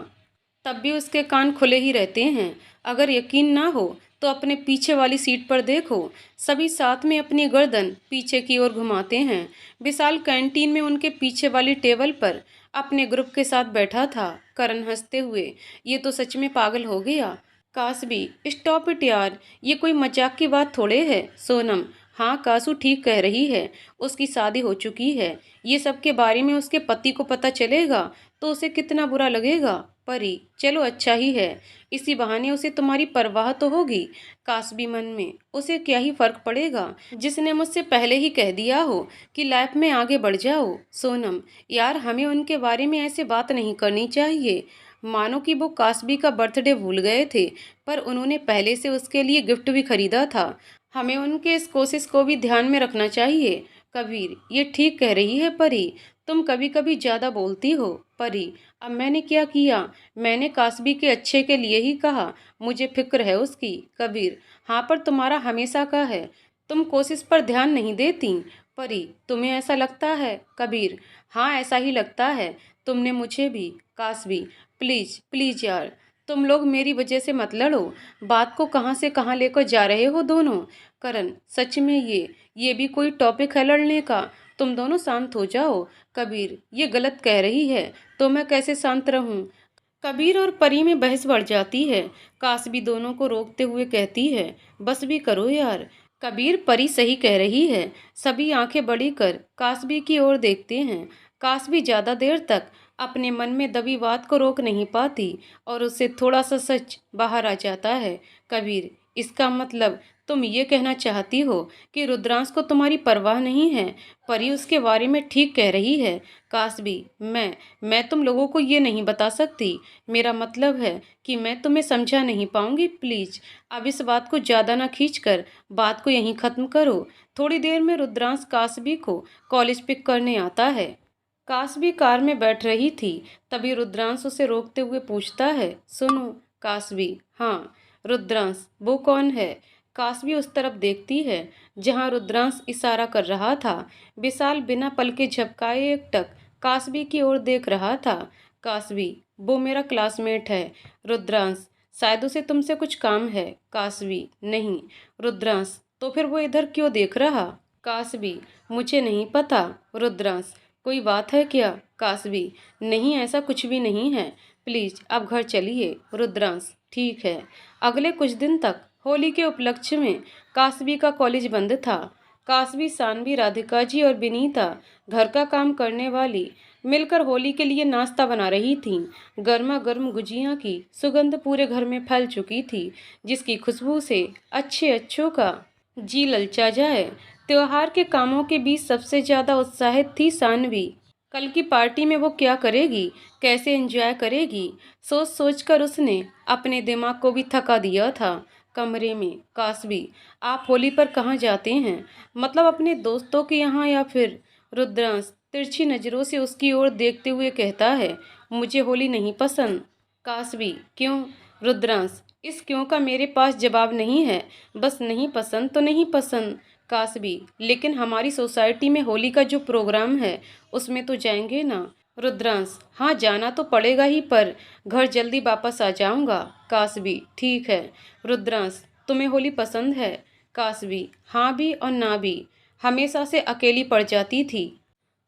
तब भी उसके कान खुले ही रहते हैं। अगर यकीन ना हो तो अपने पीछे वाली सीट पर देखो, सभी साथ में अपनी गर्दन पीछे की ओर घुमाते हैं। विशाल कैंटीन में उनके पीछे वाली टेबल पर अपने ग्रुप के साथ बैठा था। करण हंसते हुए, ये तो सच में पागल हो गया। कासवी, स्टॉप इट यार, ये कोई मजाक की बात थोड़े है। सोनम, हाँ कासू ठीक कह रही है, उसकी शादी हो चुकी है, ये सब के बारे में उसके पति को पता चलेगा तो उसे कितना बुरा लगेगा। परी, चलो अच्छा ही है, इसी बहाने उसे तुम्हारी परवाह तो होगी। कासवी मन में, उसे क्या ही फर्क पड़ेगा जिसने मुझसे पहले ही कह दिया हो कि लाइफ में आगे बढ़ जाओ। सोनम, यार हमें उनके बारे में ऐसे बात नहीं करनी चाहिए, मानो कि वो कासवी का बर्थडे भूल गए थे, पर उन्होंने पहले से उसके लिए गिफ्ट भी खरीदा था, हमें उनके इस कोशिश को भी ध्यान में रखना चाहिए। कबीर, ये ठीक कह रही है परी, तुम कभी कभी ज़्यादा बोलती हो। परी, अब मैंने क्या किया? मैंने कासवी के अच्छे के लिए ही कहा, मुझे फिक्र है उसकी। कबीर, हाँ पर तुम्हारा हमेशा का है, तुम कोशिश पर ध्यान नहीं देती। परी, तुम्हें ऐसा लगता है? कबीर, हाँ ऐसा ही लगता है, तुमने मुझे भी। कासवी, प्लीज प्लीज यार, तुम लोग मेरी वजह से मत लड़ो, बात को कहाँ से कहाँ लेकर जा रहे हो दोनों। करण, सच में ये भी कोई टॉपिक है लड़ने का? तुम दोनों शांत हो जाओ। कबीर, ये गलत कह रही है तो मैं कैसे शांत रहूं? कबीर और परी में बहस बढ़ जाती है। कासवी दोनों को रोकते हुए कहती है, बस भी करो यार। कबीर, परी सही कह रही है। सभी आंखें बड़ी कर कासवी की ओर देखते हैं। कासवी ज़्यादा देर तक अपने मन में दबी बात को रोक नहीं पाती और उससे थोड़ा सा सच बाहर आ जाता है। कबीर, इसका मतलब तुम ये कहना चाहती हो कि रुद्रांश को तुम्हारी परवाह नहीं है? परी उसके बारे में ठीक कह रही है। कासवी, मैं तुम लोगों को ये नहीं बता सकती, मेरा मतलब है कि मैं तुम्हें समझा नहीं पाऊंगी। प्लीज अब इस बात को ज़्यादा ना खींच कर बात को यहीं ख़त्म करो। थोड़ी देर में रुद्रांश कासवी को कॉलेज पिक करने आता है। कासवी कार में बैठ रही थी, तभी रुद्रांश उसे रोकते हुए पूछता है, सुनो। कासवी, हाँ। रुद्रांश, वो कौन है? कासवी उस तरफ देखती है जहां रुद्रांश इशारा कर रहा था। विशाल बिना पलके झपकाए एकटक कासवी की ओर देख रहा था। कासवी, वो मेरा क्लासमेट है। रुद्रांश, शायद उसे तुमसे कुछ काम है। कासवी, नहीं। रुद्रांश, तो फिर वो इधर क्यों देख रहा? कासवी, मुझे नहीं पता। रुद्रांश, कोई बात है क्या? कासवी, नहीं, ऐसा कुछ भी नहीं है। प्लीज अब घर चलिए। रुद्रांश, ठीक है। अगले कुछ दिन तक होली के उपलक्ष्य में कासवी का कॉलेज बंद था। कासवी, सानवी, राधिका जी और विनीता, घर का काम करने वाली, मिलकर होली के लिए नाश्ता बना रही थीं। गर्मा गर्म गुजिया की सुगंध पूरे घर में फैल चुकी थी, जिसकी खुशबू से अच्छे अच्छों का जी ललचा जाए। त्योहार के कामों के बीच सबसे ज्यादा उत्साहित थी सानवी। कल की पार्टी में वो क्या करेगी, कैसे एंजॉय करेगी, सोच सोच कर उसने अपने दिमाग को भी थका दिया था। कमरे में, कासवी, आप होली पर कहाँ जाते हैं? मतलब अपने दोस्तों के यहाँ या फिर? रुद्रांश तिरछी नजरों से उसकी ओर देखते हुए कहता है, मुझे होली नहीं पसंद। कासवी, क्यों? रुद्रांश, इस क्यों का मेरे पास जवाब नहीं है, बस नहीं पसंद तो नहीं पसंद। कासवी, लेकिन हमारी सोसाइटी में होली का जो प्रोग्राम है उसमें तो जाएंगे ना? रुद्रांश, हाँ जाना तो पड़ेगा ही, पर घर जल्दी वापस आ जाऊंगा। कासवी, ठीक है। रुद्रांश, तुम्हें होली पसंद है? कासवी, हाँ भी और ना भी। हमेशा से अकेली पड़ जाती थी,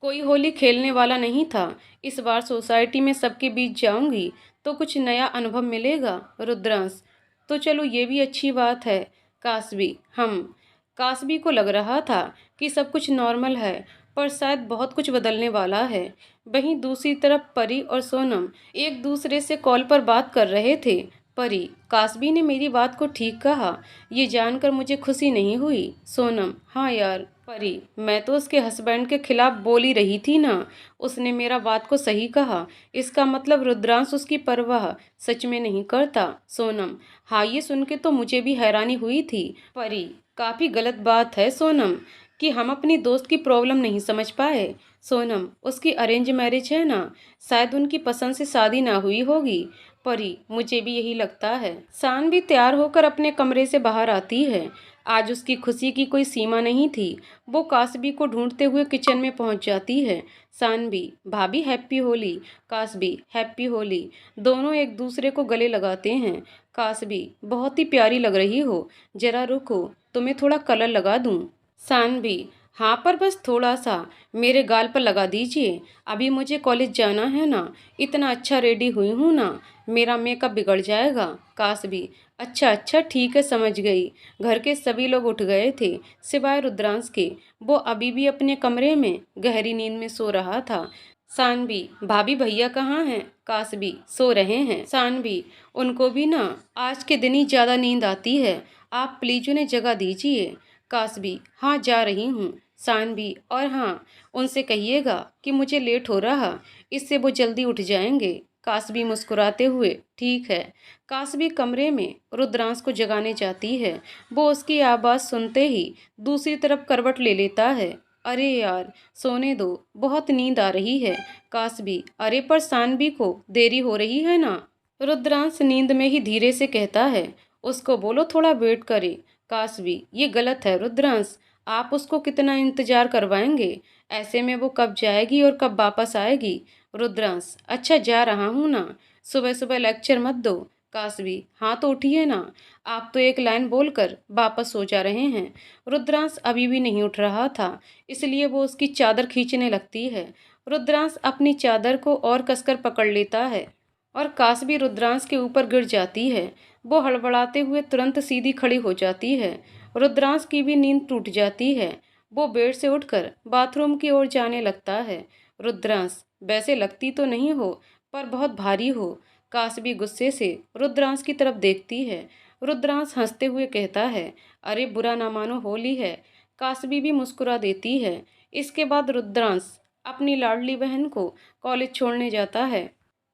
कोई होली खेलने वाला नहीं था। इस बार सोसाइटी में सबके बीच जाऊंगी तो कुछ नया अनुभव मिलेगा। रुद्रांश, तो चलो ये भी अच्छी बात है। कासवी, हम। कासवी को लग रहा था कि सब कुछ नॉर्मल है, पर शायद बहुत कुछ बदलने वाला है। वहीं दूसरी तरफ परी और सोनम एक दूसरे से कॉल पर बात कर रहे थे। परी, कासवी ने मेरी बात को ठीक कहा, ये जानकर मुझे खुशी नहीं हुई। सोनम, हाँ यार। परी, मैं तो उसके हस्बैंड के खिलाफ बोल ही रही थी ना, उसने मेरा बात को सही कहा। इसका मतलब रुद्रांश उसकी परवाह सच में नहीं करता। सोनम, हाँ, ये सुन के तो मुझे भी हैरानी हुई थी। परी, काफी गलत बात है सोनम कि हम अपनी दोस्त की प्रॉब्लम नहीं समझ पाए। सोनम, उसकी अरेंज मैरिज है ना, शायद उनकी पसंद से शादी ना हुई होगी। परी, मुझे भी यही लगता है। शान भी तैयार होकर अपने कमरे से बाहर आती है। आज उसकी खुशी की कोई सीमा नहीं थी। वो कासवी को ढूंढते हुए किचन में पहुंच जाती है। सानवी, भाभी हैप्पी होली। कासवी, हैप्पी होली। दोनों एक दूसरे को गले लगाते हैं। कासवी, बहुत ही प्यारी लग रही हो, जरा रुको, तुम्हें थोड़ा कलर लगा दूं। सानवी, हाँ, पर बस थोड़ा सा, मेरे गाल पर लगा दीजिए, अभी मुझे कॉलेज जाना है ना, इतना अच्छा रेडी हुई हूँ ना, मेरा मेकअप बिगड़ जाएगा। कासवी, अच्छा अच्छा, ठीक है, समझ गई। घर के सभी लोग उठ गए थे सिवाय रुद्रांश के। वो अभी भी अपने कमरे में गहरी नींद में सो रहा था। सानवी, भाभी भैया कहाँ हैं? कासवी, सो रहे हैं। सानवी, उनको भी ना आज के दिन ही ज़्यादा नींद आती है, आप प्लीज उन्हें जगा दीजिए। कासवी, हाँ जा रही हूँ। सानवी, और हाँ, उनसे कहिएगा कि मुझे लेट हो रहा, इससे वो जल्दी उठ जाएंगे। कासवी मुस्कुराते हुए, ठीक है। कासवी कमरे में रुद्रांश को जगाने जाती है। वो उसकी आवाज़ सुनते ही दूसरी तरफ करवट ले लेता है। अरे यार, सोने दो, बहुत नींद आ रही है। कासवी, अरे पर सानवी को देरी हो रही है ना। रुद्रांश नींद में ही धीरे से कहता है, उसको बोलो थोड़ा वेट करे। कासवी, ये गलत है रुद्रांश, आप उसको कितना इंतजार करवाएंगे, ऐसे में वो कब जाएगी और कब वापस आएगी। रुद्रांश, अच्छा जा रहा हूँ ना, सुबह सुबह लेक्चर मत दो। कासवी, हाँ तो उठिए ना, आप तो एक लाइन बोलकर वापस सो जा रहे हैं। रुद्रांश अभी भी नहीं उठ रहा था, इसलिए वो उसकी चादर खींचने लगती है। रुद्रांश अपनी चादर को और कसकर पकड़ लेता है और कासवी रुद्रांश के ऊपर गिर जाती है। वो हड़बड़ाते हुए तुरंत सीधी खड़ी हो जाती है। रुद्रांश की भी नींद टूट जाती है। वो बेड से उठकर बाथरूम की ओर जाने लगता है। रुद्रांश, वैसे लगती तो नहीं हो, पर बहुत भारी हो। कासवी गुस्से से रुद्रांश की तरफ देखती है। रुद्रांश हंसते हुए कहता है, अरे बुरा ना मानो, होली है। कासवी भी मुस्कुरा देती है। इसके बाद रुद्रांश अपनी लाडली बहन को कॉलेज छोड़ने जाता है।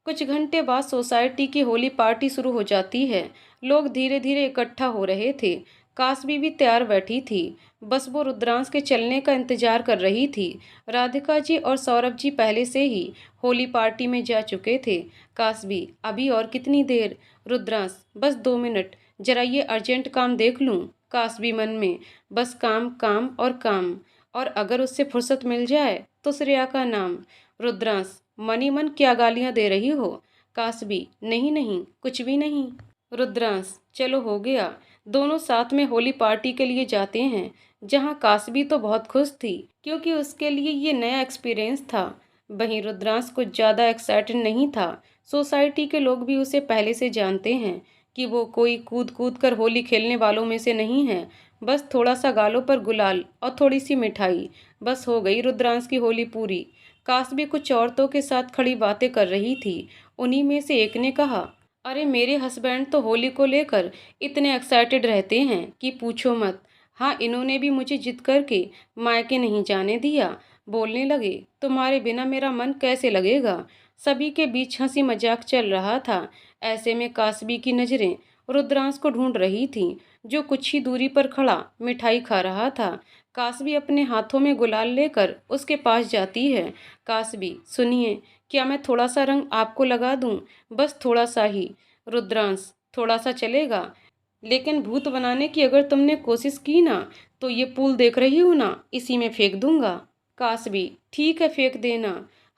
कुछ घंटे बाद सोसाइटी की होली पार्टी शुरू हो जाती है। लोग धीरे धीरे इकट्ठा हो रहे थे। कासवी भी तैयार बैठी थी, बस वो रुद्रांश के चलने का इंतजार कर रही थी। राधिका जी और सौरभ जी पहले से ही होली पार्टी में जा चुके थे। कासवी, अभी और कितनी देर? रुद्रांश, बस 2 मिनट, जरा ये अर्जेंट काम देख लूं। कासवी मन में, बस काम काम और काम, और अगर उससे फुर्सत मिल जाए तो श्रेया का नाम। रुद्रांश, मन ही मन क्या गालियां दे रही हो? कासवी, नहीं नहीं, कुछ भी नहीं। रुद्रांश, चलो हो गया, दोनों साथ में होली पार्टी के लिए जाते हैं। जहां कासवी तो बहुत खुश थी क्योंकि उसके लिए ये नया एक्सपीरियंस था, वहीं रुद्रांश कुछ ज़्यादा एक्साइटेड नहीं था। सोसाइटी के लोग भी उसे पहले से जानते हैं कि वो कोई कूद कूद कर होली खेलने वालों में से नहीं है। बस थोड़ा सा गालों पर गुलाल और थोड़ी सी मिठाई, बस हो गई रुद्रांश की होली पूरी। कासवी कुछ औरतों के साथ खड़ी बातें कर रही थी। उन्हीं में से एक ने कहा, अरे मेरे हस्बैंड तो होली को लेकर इतने एक्साइटेड रहते हैं कि पूछो मत। हाँ, इन्होंने भी मुझे जिद करके मायके नहीं जाने दिया। बोलने लगे, तुम्हारे बिना मेरा मन कैसे लगेगा। सभी के बीच हंसी मजाक चल रहा था। ऐसे में कासवी की नज़रें रुद्रांश को ढूंढ रही थीं, जो कुछ ही दूरी पर खड़ा मिठाई खा रहा था। कासवी अपने हाथों में गुलाल लेकर उसके पास जाती है। कासवी, सुनिए, क्या मैं थोड़ा सा रंग आपको लगा दूं? बस थोड़ा सा ही। रुद्रांश, थोड़ा सा चलेगा, लेकिन भूत बनाने की अगर तुमने कोशिश की ना, तो ये पुल देख रही हो ना, इसी में फेंक दूंगा। कासवी, ठीक है, फेंक देना।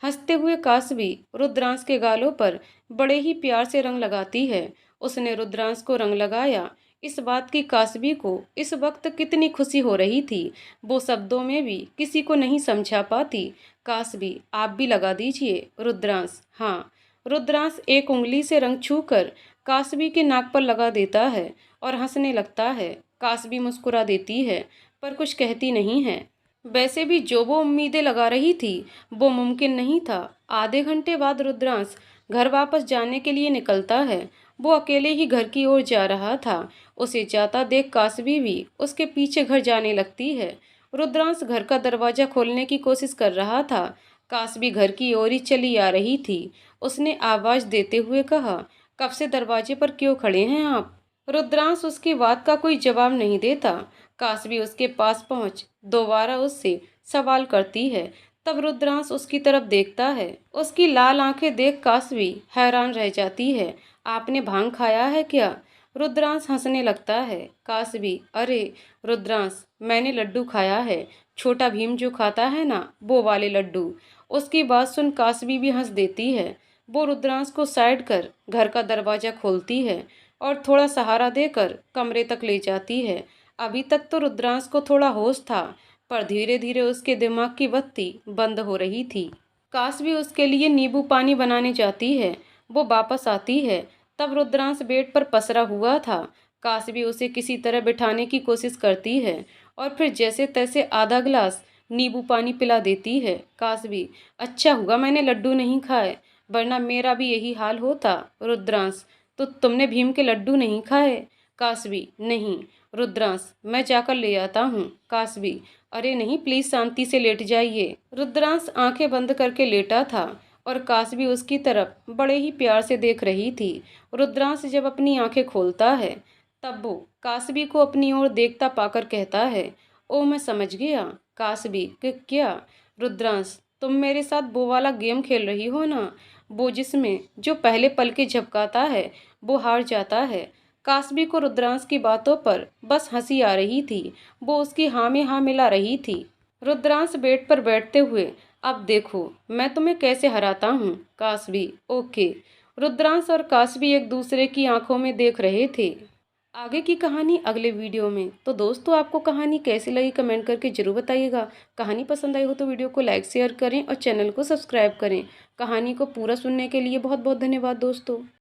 हंसते हुए कासवी रुद्रांश के गालों पर बड़े ही प्यार से रंग लगाती है। उसने रुद्रांश को रंग लगाया। इस बात की कासवी को इस वक्त कितनी खुशी हो रही थी, वो शब्दों में भी किसी को नहीं समझा पाती। कासवी, आप भी लगा दीजिए। रुद्रांश, हाँ। रुद्रांश एक उंगली से रंग छूकर कासवी के नाक पर लगा देता है और हंसने लगता है। कासवी मुस्कुरा देती है पर कुछ कहती नहीं है। वैसे भी जो वो उम्मीदें लगा रही थी वो मुमकिन नहीं था। आधे घंटे बाद रुद्रांश घर वापस जाने के लिए निकलता है। वो अकेले ही घर की ओर जा रहा था। उसे जाता देख कासवी भी उसके पीछे घर जाने लगती है। रुद्रांश घर का दरवाजा खोलने की कोशिश कर रहा था। कासवी घर की ओर ही चली आ रही थी। उसने आवाज देते हुए कहा, कब से दरवाजे पर क्यों खड़े हैं आप? रुद्रांश उसकी बात का कोई जवाब नहीं देता। कासवी उसके पास पहुंच दोबारा उससे सवाल करती है। तब रुद्रांश उसकी तरफ देखता है। उसकी लाल आंखें देख कासवी हैरान रह जाती है। आपने भांग खाया है क्या? रुद्रांश हंसने लगता है। कासवी, अरे रुद्रांश, मैंने लड्डू खाया है, छोटा भीम जो खाता है ना, वो वाले लड्डू। उसकी बात सुन कासवी भी हंस देती है। वो रुद्रांश को साइड कर घर का दरवाजा खोलती है और थोड़ा सहारा देकर कमरे तक ले जाती है। अभी तक तो रुद्रांश को थोड़ा होश था, पर धीरे धीरे उसके दिमाग की बत्ती बंद हो रही थी। कासवी उसके लिए नींबू पानी बनाने जाती है। वो वापस आती है, तब रुद्रांश बेड पर पसरा हुआ था। कासवी उसे किसी तरह बिठाने की कोशिश करती है और फिर जैसे तैसे आधा गिलास नींबू पानी पिला देती है। कासवी, अच्छा हुआ मैंने लड्डू नहीं खाए, वरना मेरा भी यही हाल होता। रुद्रांश, तो तुमने भीम के लड्डू नहीं खाए? कासवी, नहीं। रुद्रांश, मैं जाकर ले आता हूँ। कासवी, अरे नहीं, प्लीज शांति से लेट जाइए। रुद्रांश आंखें बंद करके लेटा था और कासवी उसकी तरफ बड़े ही प्यार से देख रही थी। रुद्रांश जब अपनी आंखें खोलता है तब वो कासवी को अपनी ओर देखता पाकर कहता है, ओ मैं समझ गया। कासवी, क्या? रुद्रांश, तुम मेरे साथ वो वाला गेम खेल रही हो ना, वो जिसमें जो पहले पल के झपकाता है वो हार जाता है। कासवी को रुद्रांश की बातों पर बस हंसी आ रही थी। वो उसकी हाँ में हाँ मिला रही थी। रुद्रांश बेड पर बैठते हुए, अब देखो मैं तुम्हें कैसे हराता हूँ। कासवी, ओके। रुद्रांश और कासवी एक दूसरे की आंखों में देख रहे थे। आगे की कहानी अगले वीडियो में। तो दोस्तों, आपको कहानी कैसी लगी कमेंट करके जरूर बताइएगा। कहानी पसंद आई हो तो वीडियो को लाइक शेयर करें और चैनल को सब्सक्राइब करें। कहानी को पूरा सुनने के लिए बहुत बहुत धन्यवाद दोस्तों।